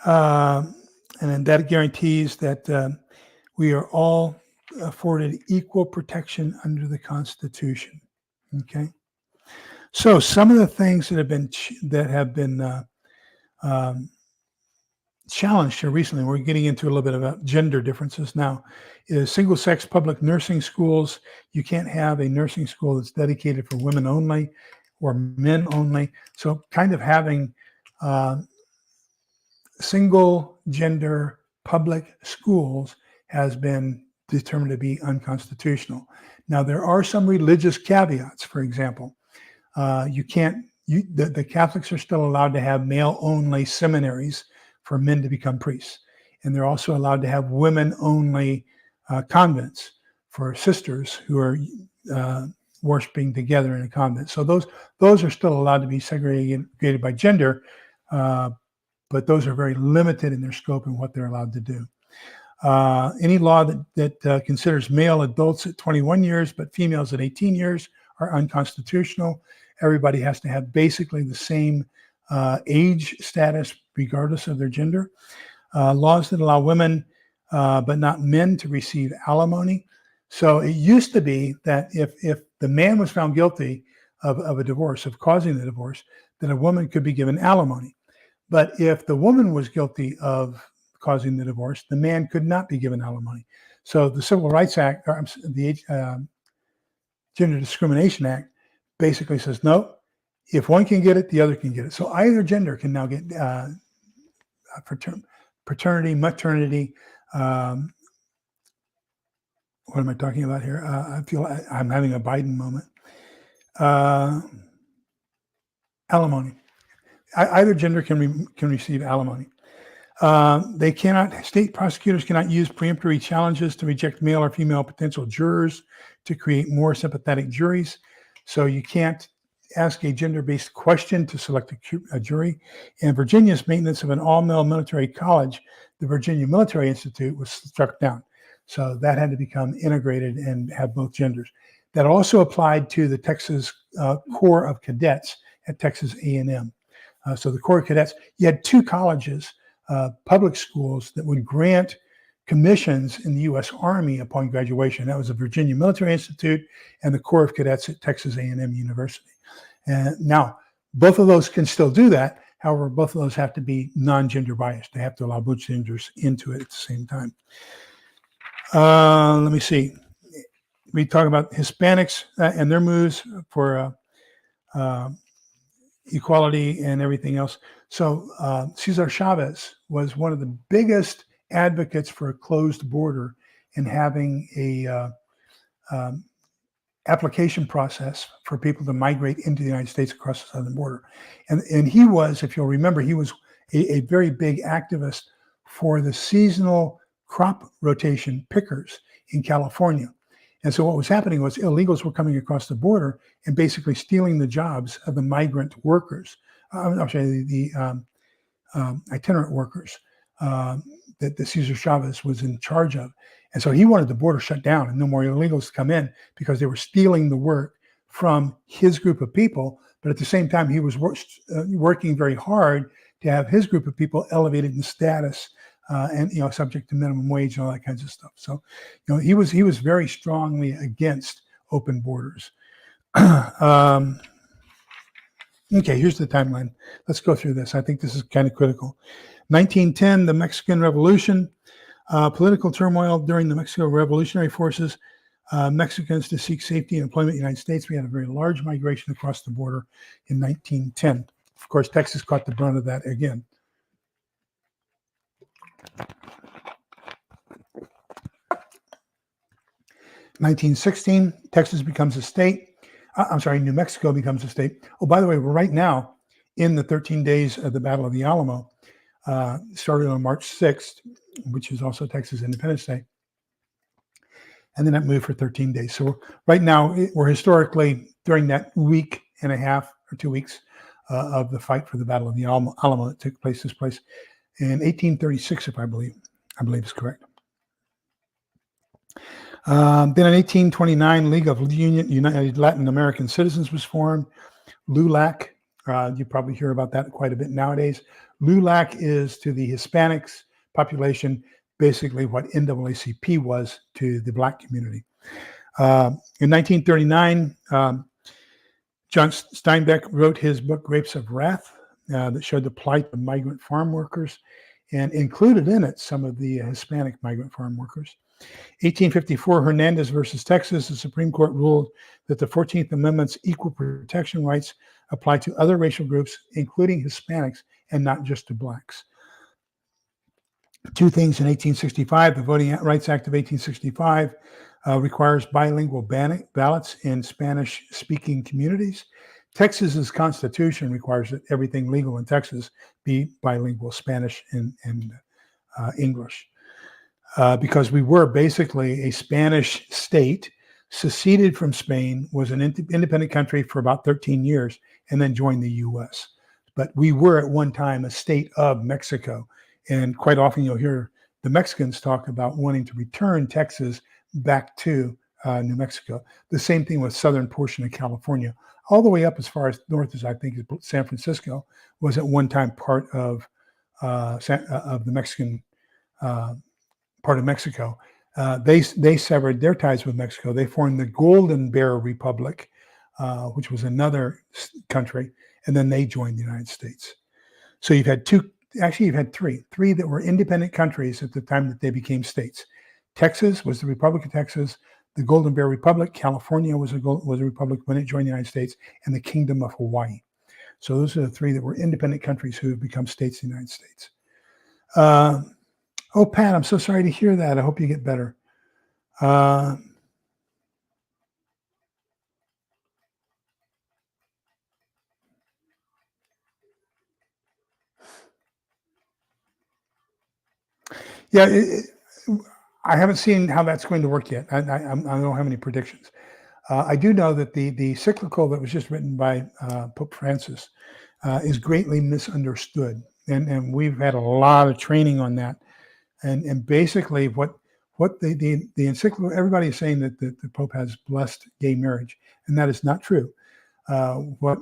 and then that guarantees that we are all afforded equal protection under the Constitution. Okay, so some of the things that have been challenged here recently, we're getting into a little bit about gender differences now, is single-sex public nursing schools. You can't have a nursing school that's dedicated for women only or men only. So kind of having single-gender public schools has been determined to be unconstitutional. Now, there are some religious caveats. For example, the Catholics are still allowed to have male-only seminaries for men to become priests. And they're also allowed to have women-only convents for sisters who are worshiping together in a convent. So those are still allowed to be segregated by gender, but those are very limited in their scope and what they're allowed to do. Any law that considers male adults at 21 years but females at 18 years are unconstitutional. Everybody has to have basically the same age status regardless of their gender. Laws that allow women but not men to receive alimony. So it used to be that if the man was found guilty of a divorce, of causing the divorce, then a woman could be given alimony. But if the woman was guilty of causing the divorce, the man could not be given alimony. So the Civil Rights Act, or the Gender Discrimination Act, basically says, no, if one can get it, the other can get it. So either gender can now get paternity, maternity. What am I talking about here? I feel I'm having a Biden moment. Alimony. Either gender can receive alimony. State prosecutors cannot use preemptory challenges to reject male or female potential jurors to create more sympathetic juries. So you can't ask a gender-based question to select a jury. And Virginia's maintenance of an all-male military college, the Virginia Military Institute, was struck down. So that had to become integrated and have both genders. That also applied to the Texas Corps of Cadets at Texas A&M. So the Corps of Cadets, you had two colleges, public schools that would grant commissions in the U.S. Army upon graduation. That was the Virginia Military Institute and the Corps of Cadets at Texas A&M University. And now, both of those can still do that. However, both of those have to be non-gender biased. They have to allow both genders into it at the same time. Let me see. We talk about Hispanics and their moves for equality and everything else. So Cesar Chavez was one of the biggest advocates for a closed border and having a application process for people to migrate into the United States across the southern border. And he was, if you'll remember, he was a very big activist for the seasonal crop rotation pickers in California. And so what was happening was illegals were coming across the border and basically stealing the jobs of the migrant workers, the itinerant workers that Cesar Chavez was in charge of. And so he wanted the border shut down and no more illegals to come in because they were stealing the work from his group of people. But at the same time, he was working very hard to have his group of people elevated in status and subject to minimum wage and all that kinds of stuff. So he was very strongly against open borders. Okay, here's the timeline. Let's go through this. I think this is kind of critical. 1910, the Mexican Revolution, political turmoil during the Mexican Revolutionary Forces, Mexicans to seek safety and employment in the United States. We had a very large migration across the border in 1910. Of course, Texas caught the brunt of that again. In 1916, Texas becomes a state. New Mexico becomes a state. Oh, by the way, we're right now in the 13 days of the Battle of the Alamo, started on March 6th, which is also Texas Independence Day. And then it moved for 13 days. So right now, we're historically during that week and a half or 2 weeks of the fight for the Battle of the Alamo that took place in 1836, if I believe is correct. Then in 1829, League of United Latin American Citizens was formed. LULAC, you probably hear about that quite a bit nowadays. LULAC is to the Hispanics population basically what NAACP was to the Black community. In 1939, John Steinbeck wrote his book, Grapes of Wrath, that showed the plight of migrant farm workers and included in it some of the Hispanic migrant farm workers. 1854, Hernandez versus Texas, the Supreme Court ruled that the 14th Amendment's equal protection rights apply to other racial groups, including Hispanics, and not just to Blacks. Two things in 1865, the Voting Rights Act of 1865 requires bilingual ballots in Spanish-speaking communities. Texas's constitution requires that everything legal in Texas be bilingual, Spanish and English. Because we were basically a Spanish state, seceded from Spain, was an independent country for about 13 years, and then joined the U.S. But we were at one time a state of Mexico. And quite often you'll hear the Mexicans talk about wanting to return Texas back to New Mexico. The same thing with southern portion of California, all the way up as far as north as I think San Francisco was at one time part of the Mexican part of Mexico. They severed their ties with Mexico. They formed the Golden Bear Republic, which was another country, and then they joined the United States. So you've had three that were independent countries at the time that they became states. Texas was the Republic of Texas, the Golden Bear Republic, California was a republic when it joined the United States, and the Kingdom of Hawaii. So those are the three that were independent countries who have become states in the United States. Oh, Pat, I'm so sorry to hear that. I hope you get better. Yeah, I haven't seen how that's going to work yet. I don't have any predictions. I do know that the cyclical that was just written by Pope Francis is greatly misunderstood. And we've had a lot of training on that. And basically what the encyclical, everybody is saying that the Pope has blessed gay marriage, and that is not true. What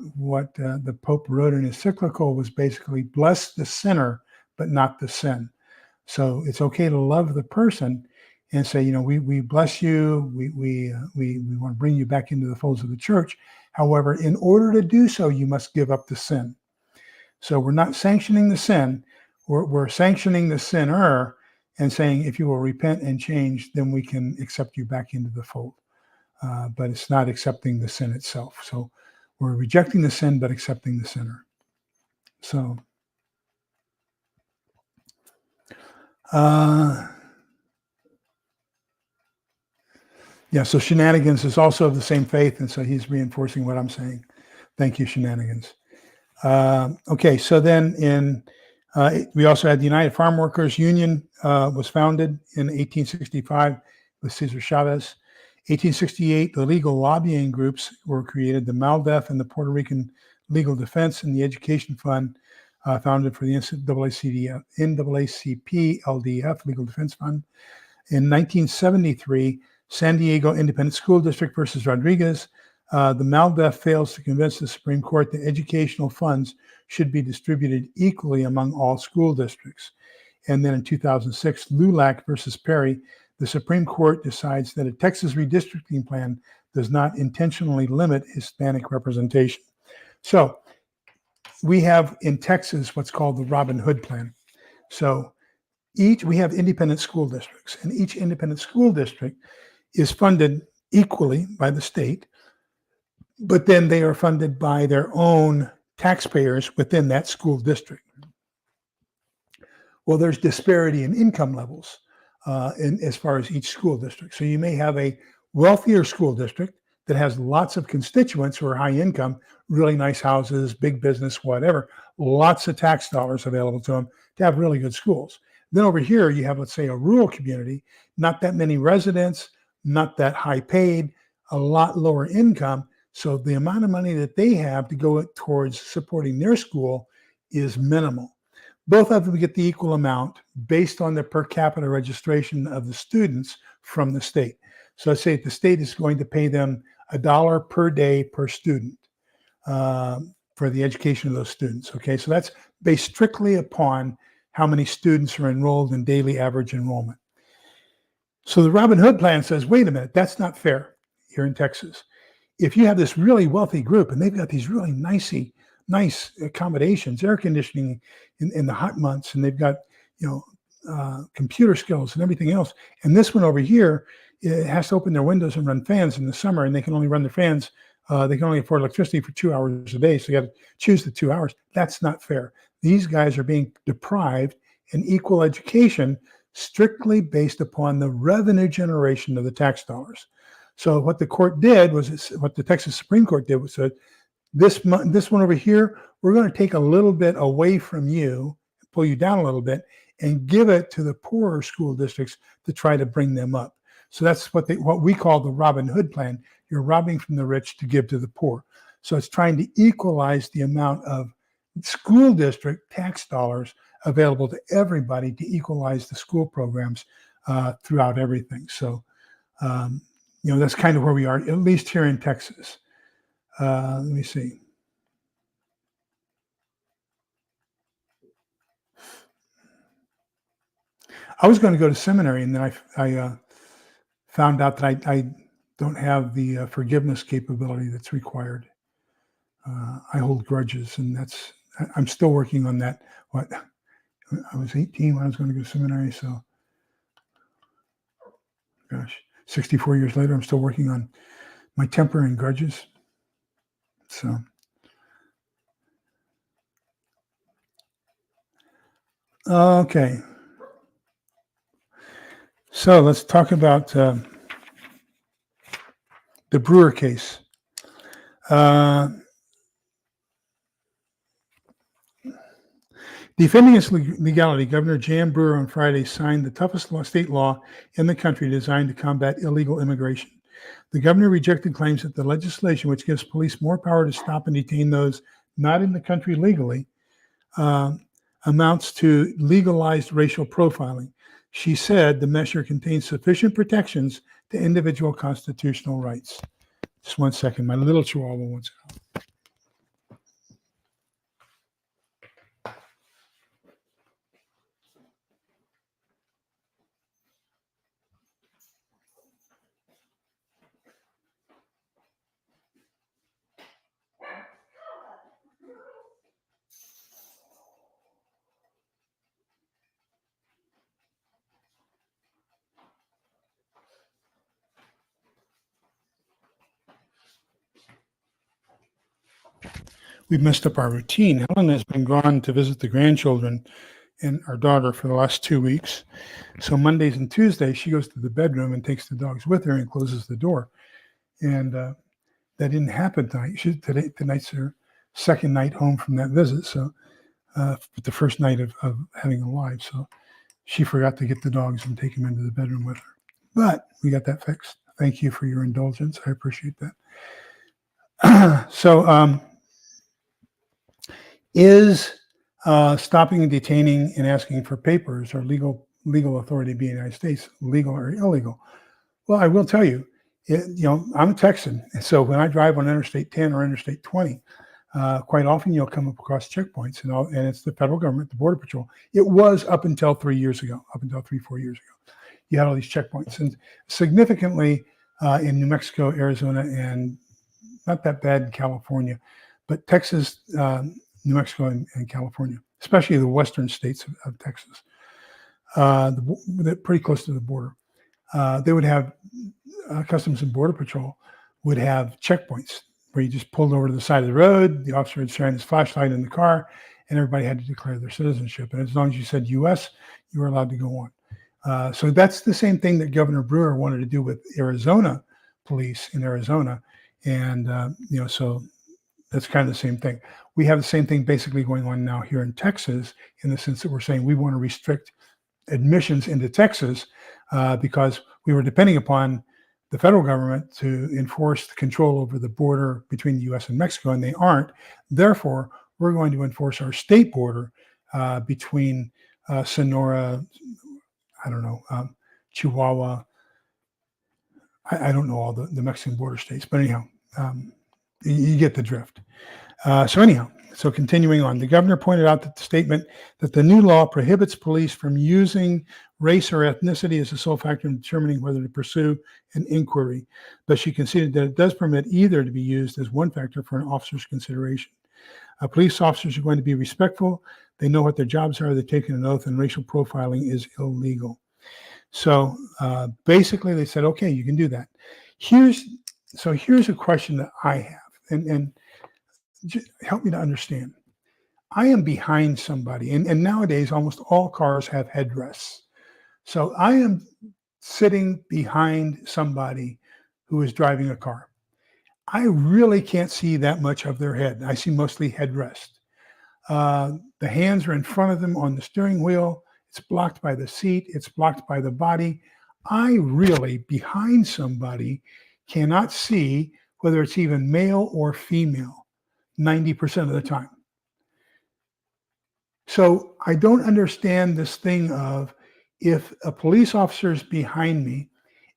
the Pope wrote in his encyclical was basically bless the sinner, but not the sin. So it's okay to love the person and say, we bless you, we want to bring you back into the folds of the church. However, in order to do so, you must give up the sin. So we're not sanctioning the sin, we're sanctioning the sinner and saying, if you will repent and change, then we can accept you back into the fold. But it's not accepting the sin itself. So we're rejecting the sin, but accepting the sinner. So, so Shenanigans is also of the same faith, and so he's reinforcing what I'm saying. Thank you, Shenanigans. Okay, so then we also had the United Farm Workers Union was founded in 1865 with Cesar Chavez. 1868, the legal lobbying groups were created, the MALDEF and the Puerto Rican Legal Defense and the Education Fund, founded for the NAACP LDF, Legal Defense Fund. In 1973, San Diego Independent School District versus Rodriguez, the MALDEF fails to convince the Supreme Court that educational funds should be distributed equally among all school districts. And then in 2006, LULAC versus Perry, the Supreme Court decides that a Texas redistricting plan does not intentionally limit Hispanic representation. So we have in Texas what's called the Robin Hood plan. So we have independent school districts, and each independent school district is funded equally by the state, but then they are funded by their own taxpayers within that school district. Well, there's disparity in income levels as far as each school district. So you may have a wealthier school district that has lots of constituents who are high income, really nice houses, big business, whatever, lots of tax dollars available to them to have really good schools. Then over here, you have, let's say, a rural community, not that many residents, not that high paid, a lot lower income. So the amount of money that they have to go towards supporting their school is minimal. Both of them get the equal amount based on the per capita registration of the students from the state. So let's say the state is going to pay them $1 per day per student for the education of those students. Okay, so that's based strictly upon how many students are enrolled in daily average enrollment. So the Robin Hood plan says, wait a minute, that's not fair here in Texas. If you have this really wealthy group and they've got these really nice accommodations, air conditioning in the hot months, and they've got, computer skills and everything else. And this one over here, it has to open their windows and run fans in the summer, and they can only run their fans. They can only afford electricity for 2 hours a day. So you got to choose the 2 hours. That's not fair. These guys are being deprived an equal education strictly based upon the revenue generation of the tax dollars. So what the court did was, what the Texas Supreme Court did was said, this one over here, we're going to take a little bit away from you, pull you down a little bit, and give it to the poorer school districts to try to bring them up. So that's what we call the Robin Hood plan. You're robbing from the rich to give to the poor. So it's trying to equalize the amount of school district tax dollars available to everybody to equalize the school programs throughout everything. So, that's kind of where we are, at least here in Texas. Let me see. I was going to go to seminary, and then I found out that I don't have the forgiveness capability that's required. I hold grudges, and I'm still working on that. I was 18 when I was going to go to seminary, so gosh, 64 years later, I'm still working on my temper and grudges. So, okay. So let's talk about the Brewer case. Defending its legality, Governor Jan Brewer on Friday signed the toughest state law in the country designed to combat illegal immigration. The governor rejected claims that the legislation, which gives police more power to stop and detain those not in the country legally, amounts to legalized racial profiling. She said the measure contains sufficient protections to individual constitutional rights. Just 1 second. My little chihuahua wants out. We've messed up our routine. Helen has been gone to visit the grandchildren and our daughter for the last 2 weeks. So Mondays and Tuesdays, she goes to the bedroom and takes the dogs with her and closes the door. And that didn't happen tonight. Tonight's her second night home from that visit. So the first night of having them live. So she forgot to get the dogs and take them into the bedroom with her. But we got that fixed. Thank you for your indulgence. I appreciate that. So is stopping and detaining and asking for papers or legal authority to be in the United States legal or illegal? Well, I will tell you, I'm a Texan, and so when I drive on Interstate 10 or Interstate 20, quite often you'll come up across checkpoints, and it's the federal government, the Border Patrol. It was up until 3 years ago, 4 years ago. You had all these checkpoints, and significantly in New Mexico, Arizona, and not that bad in California, but Texas, New Mexico and California, especially the western states of Texas, pretty close to the border. They would have Customs and Border Patrol would have checkpoints where you just pulled over to the side of the road, the officer would shine his flashlight in the car, and everybody had to declare their citizenship. And as long as you said U.S., you were allowed to go on. So that's the same thing that Governor Brewer wanted to do with Arizona police in Arizona. And, so that's kind of the same thing. We have the same thing basically going on now here in Texas, in the sense that we're saying we want to restrict admissions into Texas because we were depending upon the federal government to enforce the control over the border between the U.S. and Mexico, and they aren't. Therefore, we're going to enforce our state border between Sonora, Chihuahua. I don't know all the Mexican border states, but anyhow, you get the drift. So continuing on, the governor pointed out that the statement that the new law prohibits police from using race or ethnicity as a sole factor in determining whether to pursue an inquiry, but she conceded that it does permit either to be used as one factor for an officer's consideration. Police officers are going to be respectful. They know what their jobs are. They've taken an oath, and racial profiling is illegal. So basically they said, okay, you can do that. Here's a question that I have, and just help me to understand. I am behind somebody, and nowadays almost all cars have headrests. So I am sitting behind somebody who is driving a car. I really can't see that much of their head. I see mostly headrest. The hands are in front of them on the steering wheel. It's blocked by the seat. It's blocked by the body. I really, behind somebody, cannot see whether it's even male or female 90% of the time. So I don't understand this thing of, if a police officer is behind me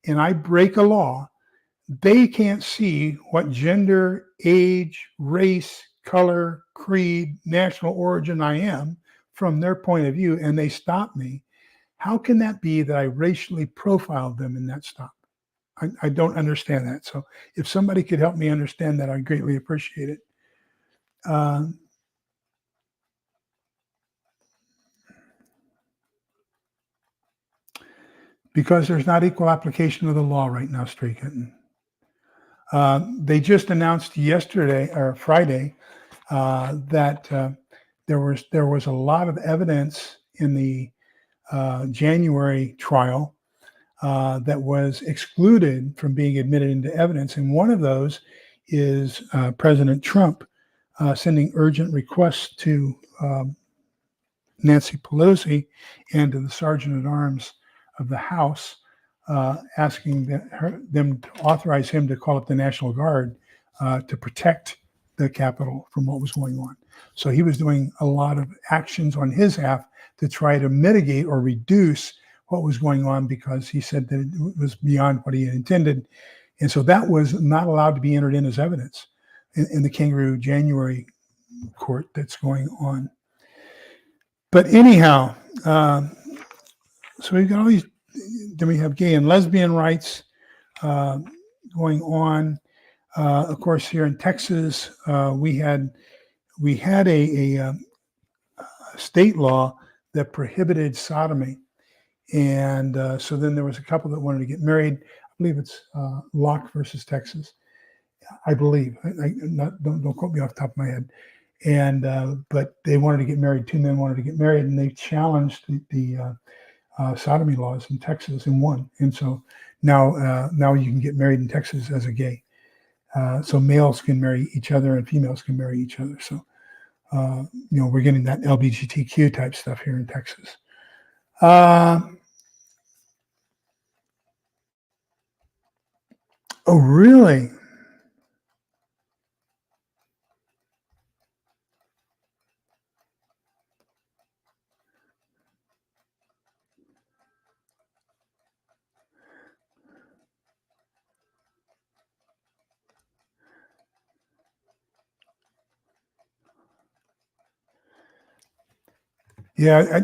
and I break a law, they can't see what gender, age, race, color, creed, national origin I am from their point of view, and they stop me. How can that be that I racially profiled them in that stop? I don't understand that. So if somebody could help me understand that, I'd greatly appreciate it. Because there's not equal application of the law right now, Stray Kitten. They just announced yesterday or Friday that there was a lot of evidence in the January trial that was excluded from being admitted into evidence, and one of those is President Trump sending urgent requests to Nancy Pelosi and to the Sergeant at Arms of the House, asking them to authorize him to call up the National Guard to protect the Capitol from what was going on. So he was doing a lot of actions on his half to try to mitigate or reduce what was going on, because he said that it was beyond what he had intended. And so that was not allowed to be entered in as evidence in the Kangaroo January court that's going on. But anyhow, so we've got all these, then we have gay and lesbian rights going on. Of course, here in Texas, we had a state law that prohibited sodomy. And so then there was a couple that wanted to get married. I believe it's Locke versus Texas, I believe. Don't quote me off the top of my head. And but they wanted to get married. Two men wanted to get married, and they challenged the sodomy laws in Texas and won. And so now you can get married in Texas as a gay. So males can marry each other and females can marry each other. So we're getting that LGBTQ type stuff here in Texas. Oh, really? Yeah.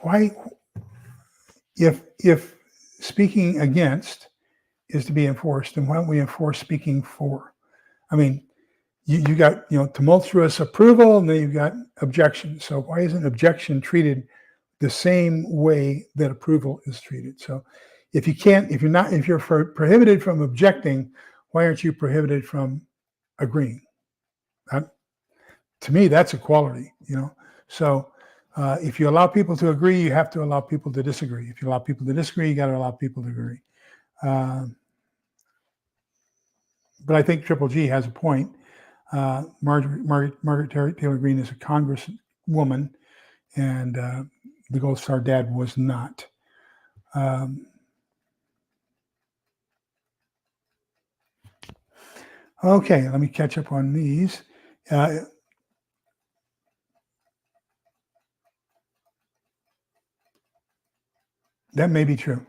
Why? If speaking against is to be enforced, then why don't we enforce speaking for? I mean, you got, tumultuous approval, and then you've got objection. So why isn't objection treated the same way that approval is treated? So if you're prohibited from objecting, why aren't you prohibited from agreeing? To me, that's equality, So if you allow people to agree, you have to allow people to disagree. If you allow people to disagree, you got to allow people to agree. But I think Triple G has a point. Margaret Taylor Greene is a congresswoman, and the Gold Star dad was not. Okay, let me catch up on these. That may be true.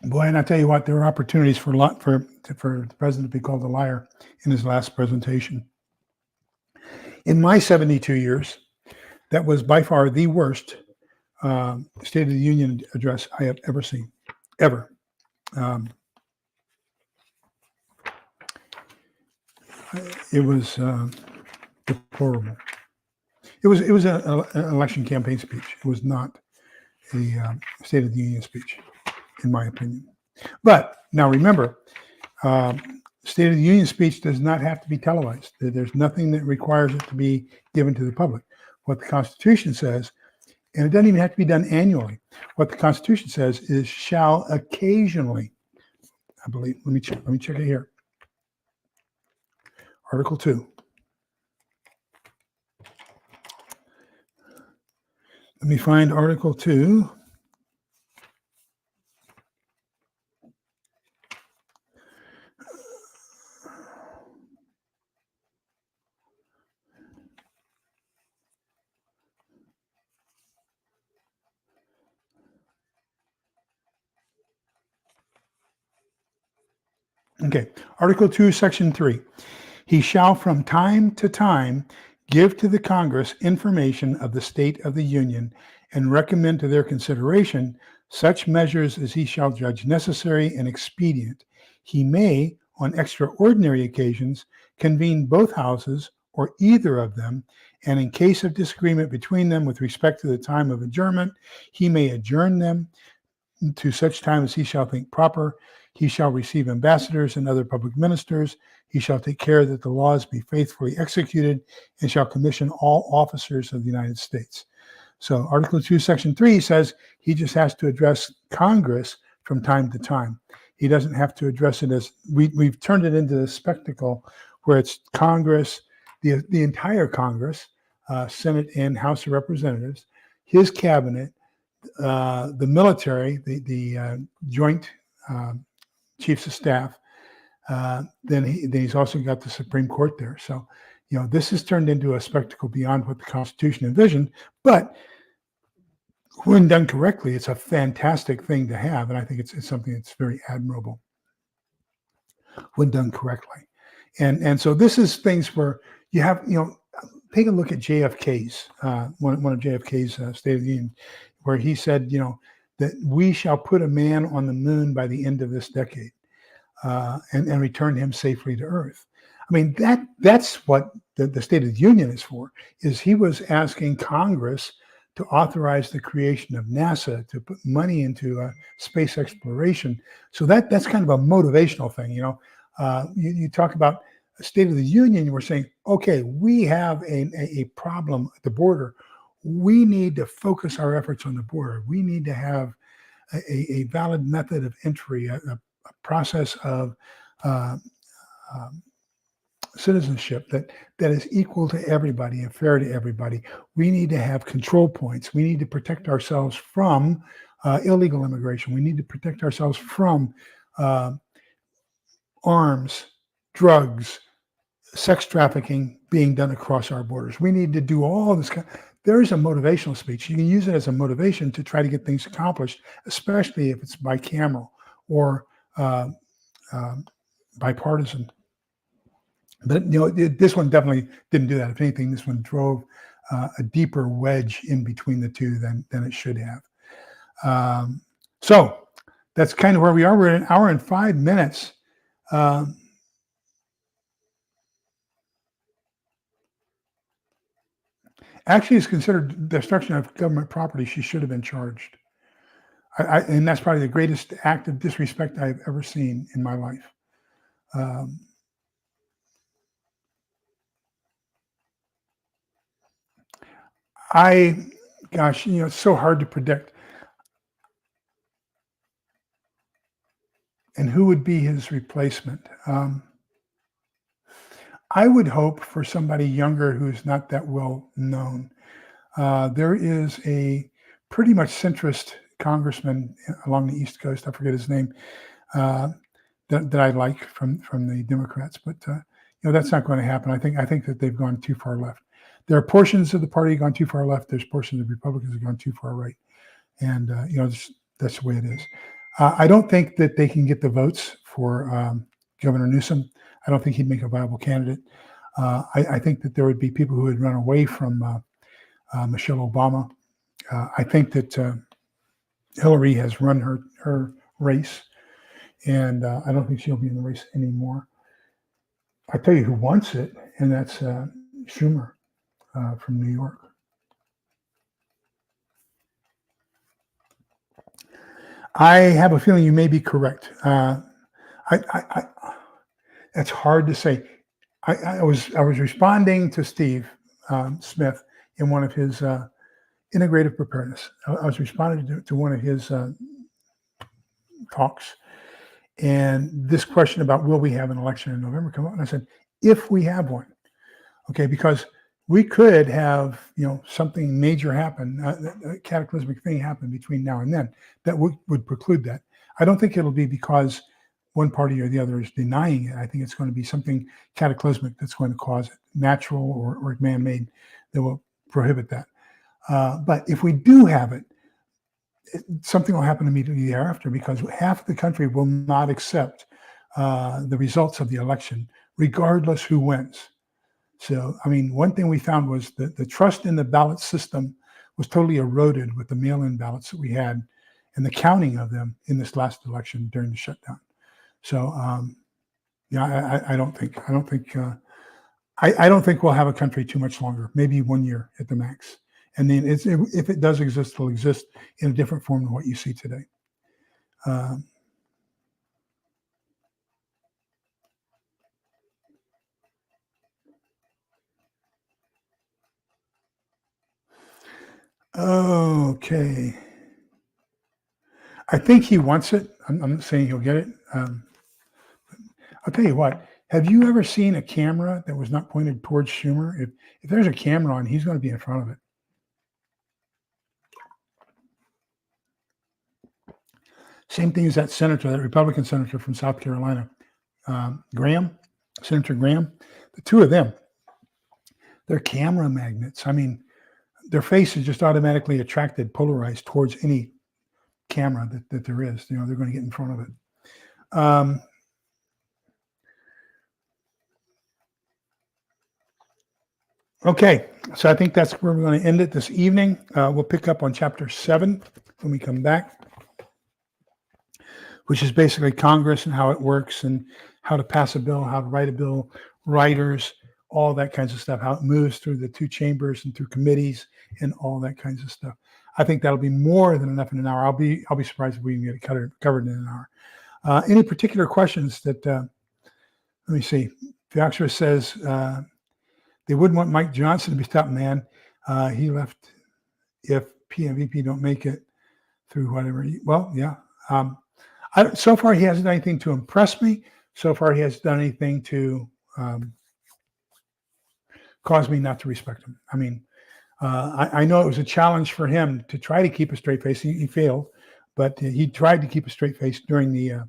Boy, and I tell you what, there were opportunities for the president to be called a liar in his last presentation. In my 72 years, that was by far the worst State of the Union address I have ever seen, ever. It was deplorable. It was an election campaign speech. It was not a State of the Union speech, in my opinion. But now remember, State of the Union speech does not have to be televised. There's nothing that requires it to be given to the public. What the Constitution says, and it doesn't even have to be done annually. What the Constitution says is shall occasionally, I believe, let me check it here. Article 2. Let me find Article 2. Okay, Article 2, Section 3. He shall from time to time give to the Congress information of the state of the Union and recommend to their consideration such measures as he shall judge necessary and expedient. He may, on extraordinary occasions, convene both houses or either of them, and in case of disagreement between them with respect to the time of adjournment, he may adjourn them to such time as he shall think proper. He shall receive ambassadors and other public ministers. He shall take care that the laws be faithfully executed and shall commission all officers of the United States. So Article 2, Section 3 says he just has to address Congress from time to time. He doesn't have to address it as we've turned it into this spectacle where it's Congress, the entire Congress, Senate and House of Representatives, his cabinet, the military, the joint chiefs of staff. Then he's also got the Supreme Court there. So, this has turned into a spectacle beyond what the Constitution envisioned. But when done correctly, it's a fantastic thing to have, and I think it's something that's very admirable when done correctly. And so this is things where you have, take a look at JFK's one of JFK's State of the Union, where he said, that we shall put a man on the moon by the end of this decade, and return him safely to Earth. I mean, that's what the State of the Union is for, is he was asking Congress to authorize the creation of NASA, to put money into space exploration. So that's kind of a motivational thing. You talk about a State of the Union, we're saying, okay, we have a problem at the border. We need to focus our efforts on the border. We need to have a valid method of entry, a process of citizenship that is equal to everybody and fair to everybody. We need to have control points. We need to protect ourselves from illegal immigration. We need to protect ourselves from arms, drugs, sex trafficking being done across our borders. We need to do all this. There is a motivational speech. You can use it as a motivation to try to get things accomplished, especially if it's bicameral or bipartisan. But this one definitely didn't do that. If anything, this one drove a deeper wedge in between the two than it should have. So that's kind of where we are. We're at an hour and 5 minutes. Actually, it's considered destruction of government property. She should have been charged. And that's probably the greatest act of disrespect I've ever seen in my life. Gosh, it's so hard to predict. And who would be his replacement? I would hope for somebody younger who's not that well known. There is a pretty much centrist congressman along the East Coast. I forget his name. That I like from the Democrats, but that's not going to happen. I think that they've gone too far left. There are portions of the party gone too far left. There's portions of Republicans have gone too far right, and that's the way it is. I don't think that they can get the votes for Governor Newsom. I don't think he'd make a viable candidate. I think that there would be people who would run away from Michelle Obama. I think that Hillary has run her race, and I don't think she'll be in the race anymore. I tell you who wants it, and that's Schumer from New York. I have a feeling you may be correct. It's hard to say. I was responding to Steve Smith in one of his integrative preparedness. I was responding to one of his talks, and this question about will we have an election in November come up, and I said, if we have one, okay, because we could have something major happen, a cataclysmic thing happen between now and then that would preclude that. I don't think it'll be because one party or the other is denying it. I think it's going to be something cataclysmic that's going to cause it, natural or man-made, that will prohibit that. But if we do have it, something will happen immediately thereafter, because half of the country will not accept the results of the election, regardless who wins. So, one thing we found was that the trust in the ballot system was totally eroded with the mail-in ballots that we had and the counting of them in this last election during the shutdown. So, I don't think we'll have a country too much longer. Maybe 1 year at the max. And then if it does exist, it'll exist in a different form than what you see today. Okay. I think he wants it. I'm not saying he'll get it. I'll tell you what. Have you ever seen a camera that was not pointed towards Schumer? If there's a camera on, he's going to be in front of it. Same thing as that Republican senator from South Carolina, Senator Graham. The two of them, they're camera magnets. Their face is just automatically attracted, polarized towards any camera that there is. They're going to get in front of it. Okay, so I think that's where we're going to end it this evening. We'll pick up on chapter 7 when we come back, which is basically Congress and how it works and how to pass a bill, how to write a bill, writers, all that kinds of stuff, how it moves through the two chambers and through committees and all that kinds of stuff. I think that'll be more than enough in an hour. I'll be surprised if we can get it covered in an hour. Any particular questions that, let me see. Fioxera says they wouldn't want Mike Johnson to be top man. He left if PMVP don't make it through whatever. So far, he hasn't done anything to impress me. So far, he hasn't done anything to cause me not to respect him. I know it was a challenge for him to try to keep a straight face. He failed, but he tried to keep a straight face during the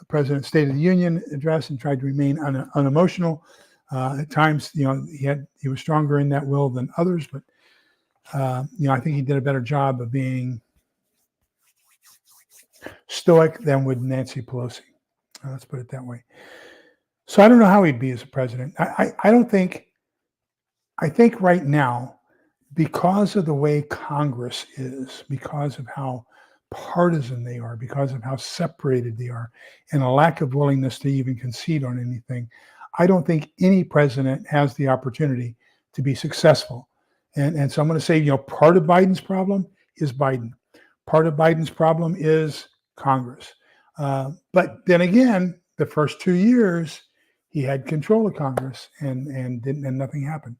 President's State of the Union address and tried to remain unemotional. At times, he was stronger in that will than others, but I think he did a better job of being stoic than with Nancy Pelosi. Let's put it that way. So I don't know how he'd be as a president. I don't think, I think right now, because of the way Congress is, because of how partisan they are, because of how separated they are, and a lack of willingness to even concede on anything, I don't think any president has the opportunity to be successful. And so I'm going to say, part of Biden's problem is Biden. Part of Biden's problem is Congress. But then again, the first 2 years, he had control of Congress and nothing happened.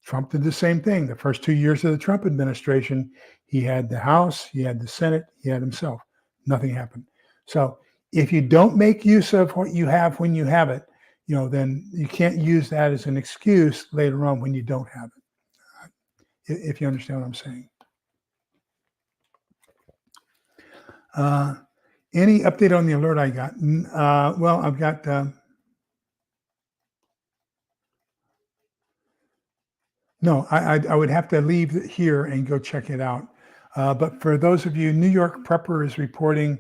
Trump did the same thing. The first 2 years of the Trump administration, he had the House, he had the Senate, he had himself. Nothing happened. So if you don't make use of what you have when you have it, then you can't use that as an excuse later on when you don't have it, if you understand what I'm saying. Any update on the alert I got? Well, I've got... No, I would have to leave here and go check it out. But for those of you, New York Prepper is reporting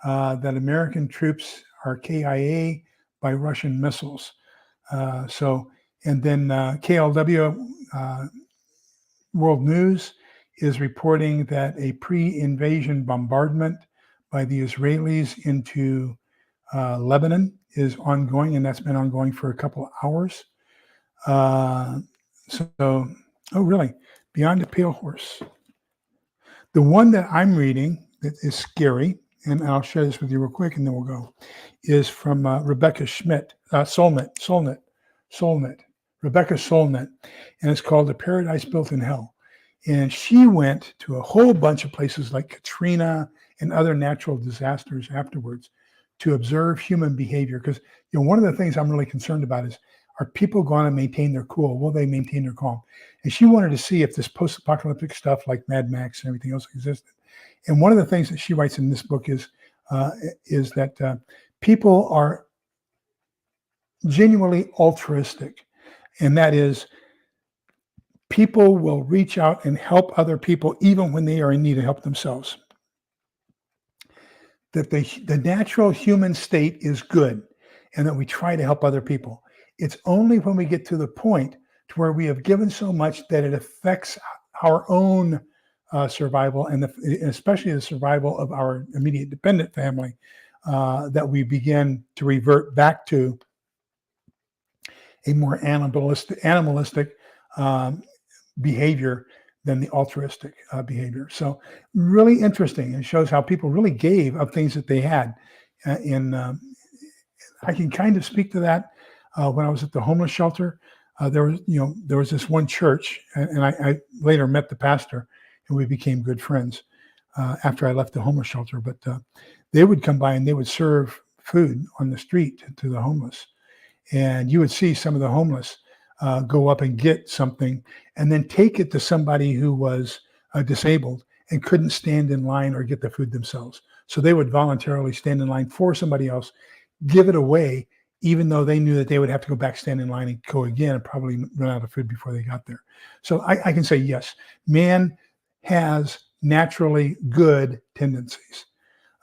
that American troops are KIA by Russian missiles. And then KLW World News is reporting that a pre-invasion bombardment by the Israelis into Lebanon is ongoing, and that's been ongoing for a couple of hours. Oh, really? Beyond a Pale Horse. The one that I'm reading that is scary, and I'll share this with you real quick, and then we'll go, is from Rebecca Schmidt, Solnit, Rebecca Solnit, and it's called The Paradise Built in Hell. And she went to a whole bunch of places like Katrina and other natural disasters afterwards to observe human behavior. Because one of the things I'm really concerned about is, are people going to maintain their cool? Will they maintain their calm? And she wanted to see if this post-apocalyptic stuff like Mad Max and everything else existed. And one of the things that she writes in this book is that people are genuinely altruistic. And that is, people will reach out and help other people even when they are in need of help themselves. That the natural human state is good and that we try to help other people. It's only when we get to the point to where we have given so much that it affects our own survival and especially the survival of our immediate dependent family that we begin to revert back to a more animalistic behavior than the altruistic behavior. So really interesting. It shows how people really gave of things that they had. I can kind of speak to that. When I was at the homeless shelter, there was this one church, and I later met the pastor, and we became good friends after I left the homeless shelter. But they would come by and they would serve food on the street to the homeless, and you would see some of the homeless go up and get something, and then take it to somebody who was disabled and couldn't stand in line or get the food themselves. So they would voluntarily stand in line for somebody else, give it away, even though they knew that they would have to go back, stand in line, and go again and probably run out of food before they got there. So I can say, yes, man has naturally good tendencies.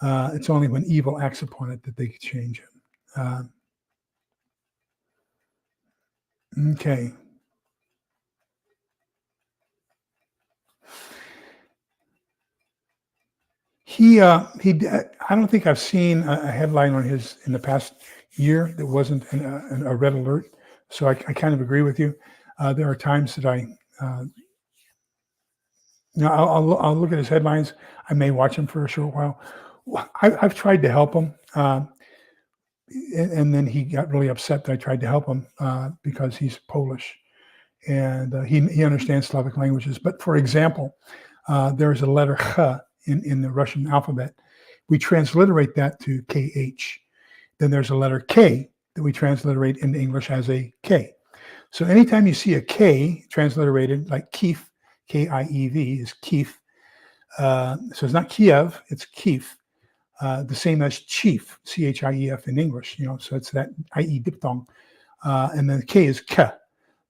It's only when evil acts upon it that they can change it. Okay. I don't think I've seen a headline on his in the past year that wasn't a red alert. So I kind of agree with you. There are times that I'll look at his headlines. I may watch him for a short while. I've tried to help him, and then he got really upset that I tried to help him because he's Polish and he understands Slavic languages. But for example, there is a letter Ch in the Russian alphabet. We transliterate that to KH. Then there's a letter K that we transliterate into English as a K. So anytime you see a K transliterated, like Kiev, K-I-E-V is Kiev. So it's not Kiev, it's Kiev. The same as chief, C-H-I-E-F in English, so it's that I-E diphthong. And then K is K.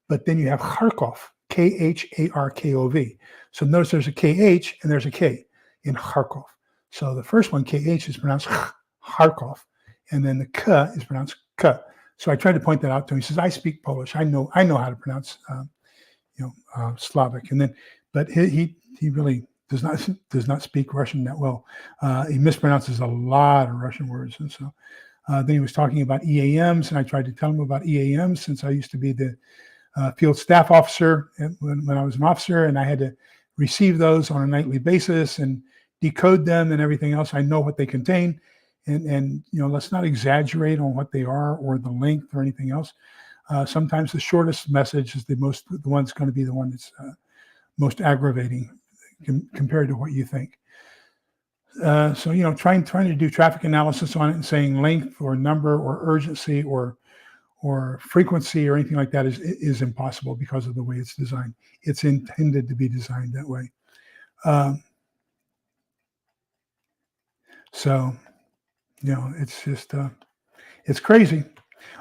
But then you have Kharkov, K-H-A-R-K-O-V. So notice there's a K-H and there's a K in Kharkov. So the first one, K-H, is pronounced Kharkov. And then the K is pronounced K. So I tried to point that out to him. He says, I speak Polish. I know how to pronounce, Slavic. And then, but he really does not speak Russian that well. He mispronounces a lot of Russian words. And so then he was talking about EAMs, and I tried to tell him about EAMs since I used to be the field staff officer when I was an officer, and I had to receive those on a nightly basis and decode them and everything else. I know what they contain, and let's not exaggerate on what they are or the length or anything else. Sometimes the shortest message is the one that's going to be the one that's most aggravating compared to what you think. So trying to do traffic analysis on it and saying length or number or urgency or frequency or anything like that is impossible because of the way it's designed. It's intended to be designed that way. So it's just it's crazy.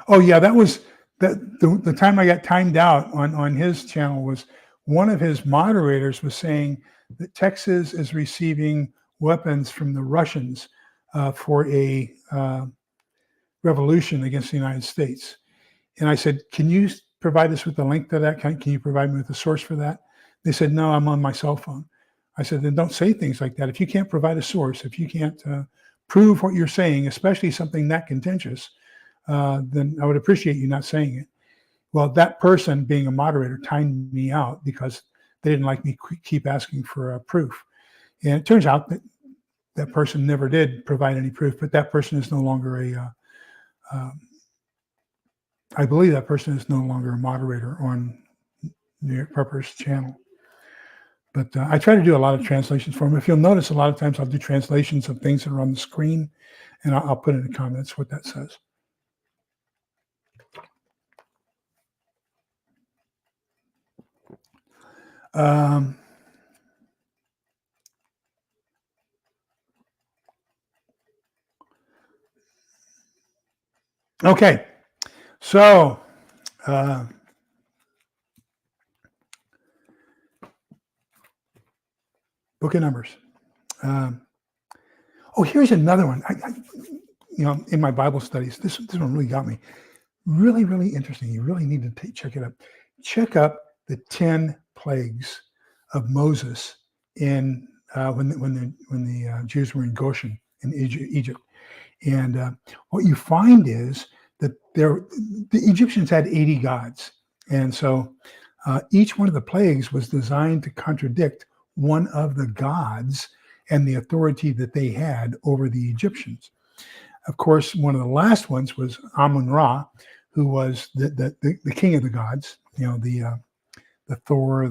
Oh yeah, that was the time I got timed out on his channel. Was one of his moderators was saying that Texas is receiving weapons from the Russians for a revolution against the United States. And I said, can you provide us with a link to that? Can you provide me with a source for that? They said, no, I'm on my cell phone. I said, then don't say things like that. If you can't provide a source, if you can't prove what you're saying, especially something that contentious, then I would appreciate you not saying it. Well, that person, being a moderator, timed me out because they didn't like me keep asking for proof. And it turns out that that person never did provide any proof, but that person is no longer I believe that person is no longer a moderator on New York Prepper's channel. But I try to do a lot of translations for him. If you'll notice, a lot of times I'll do translations of things that are on the screen, and I'll put in the comments what that says. Okay, so Book of Numbers. Here's another one. In my Bible studies, this one really got me. Really, really interesting. You really need to check it up. Check up the 10 plagues of Moses in when the Jews were in Goshen in Egypt. And what you find is that the Egyptians had 80 gods. And so each one of the plagues was designed to contradict one of the gods and the authority that they had over the Egyptians. Of course, one of the last ones was Amun-Ra, who was the king of the gods, the Thur,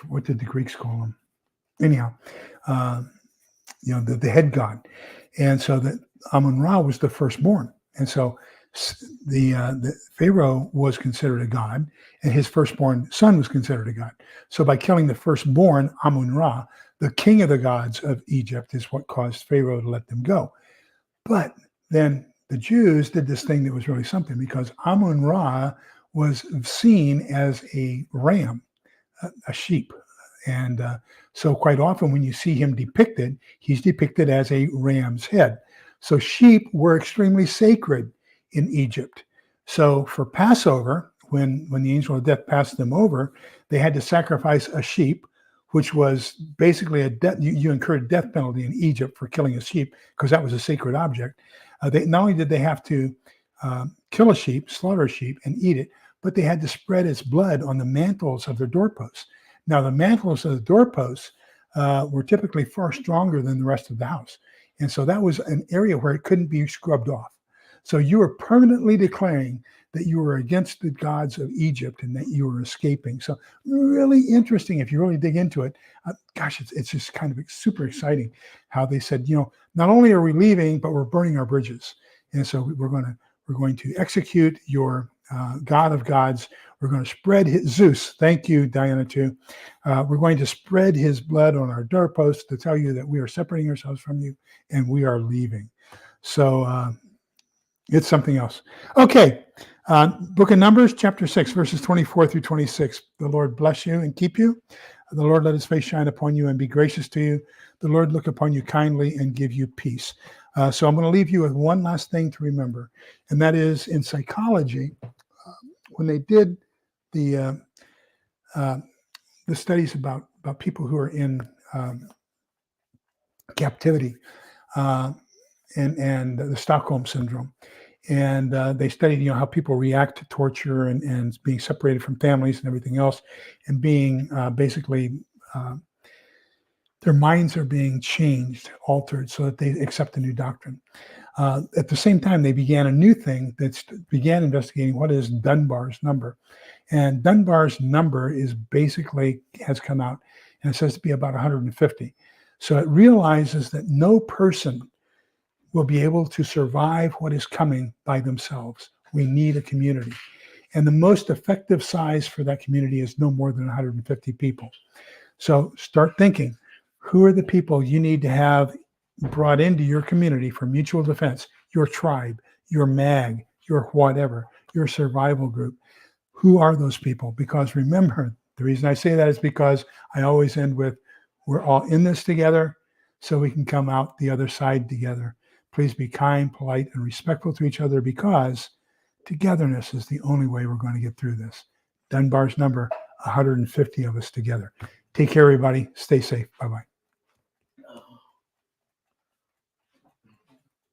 what did the Greeks call him? Anyhow, the head god. And so that Amun-Ra was the firstborn. And so the Pharaoh was considered a god, and his firstborn son was considered a god. So by killing the firstborn, Amun-Ra, the king of the gods of Egypt, is what caused Pharaoh to let them go. But then the Jews did this thing that was really something, because Amun-Ra was seen as a ram, a sheep. And so quite often when you see him depicted, he's depicted as a ram's head. So sheep were extremely sacred in Egypt. So for Passover, when the angel of death passed them over, they had to sacrifice a sheep, which was basically you incurred a death penalty in Egypt for killing a sheep, because that was a sacred object. Not only did they have to kill a sheep, slaughter a sheep, and eat it, but they had to spread its blood on the mantles of their doorposts. Now, the mantles of the doorposts were typically far stronger than the rest of the house. And so that was an area where it couldn't be scrubbed off. So you were permanently declaring that you were against the gods of Egypt and that you were escaping. So really interesting if you really dig into it. It's just kind of super exciting how they said, not only are we leaving, but we're burning our bridges. And so we're going to execute your God of gods. We're going to spread Zeus. Thank you, Diana, too. We're going to spread his blood on our doorposts to tell you that we are separating ourselves from you and we are leaving. So it's something else. Okay. Book of Numbers, chapter 6, verses 24 through 26. The Lord bless you and keep you. The Lord let his face shine upon you and be gracious to you. The Lord look upon you kindly and give you peace. So I'm going to leave you with one last thing to remember, and that is in psychology, when they did the studies about people who are in captivity and the Stockholm syndrome, and they studied how people react to torture and being separated from families and everything else, and being basically their minds are being changed, altered, so that they accept a new doctrine. At the same time, they began a new thing that began investigating what is Dunbar's number. And Dunbar's number is basically has come out, and it says to be about 150. So it realizes that no person will be able to survive what is coming by themselves. We need a community. And the most effective size for that community is no more than 150 people. So start thinking, who are the people you need to have brought into your community for mutual defense, your tribe, your mag, your whatever, your survival group? Who are those people? Because remember, the reason I say that is because I always end with, we're all in this together so we can come out the other side together. Please be kind, polite, and respectful to each other, because togetherness is the only way we're going to get through this. Dunbar's number, 150 of us together. Take care, everybody. Stay safe. Bye-bye.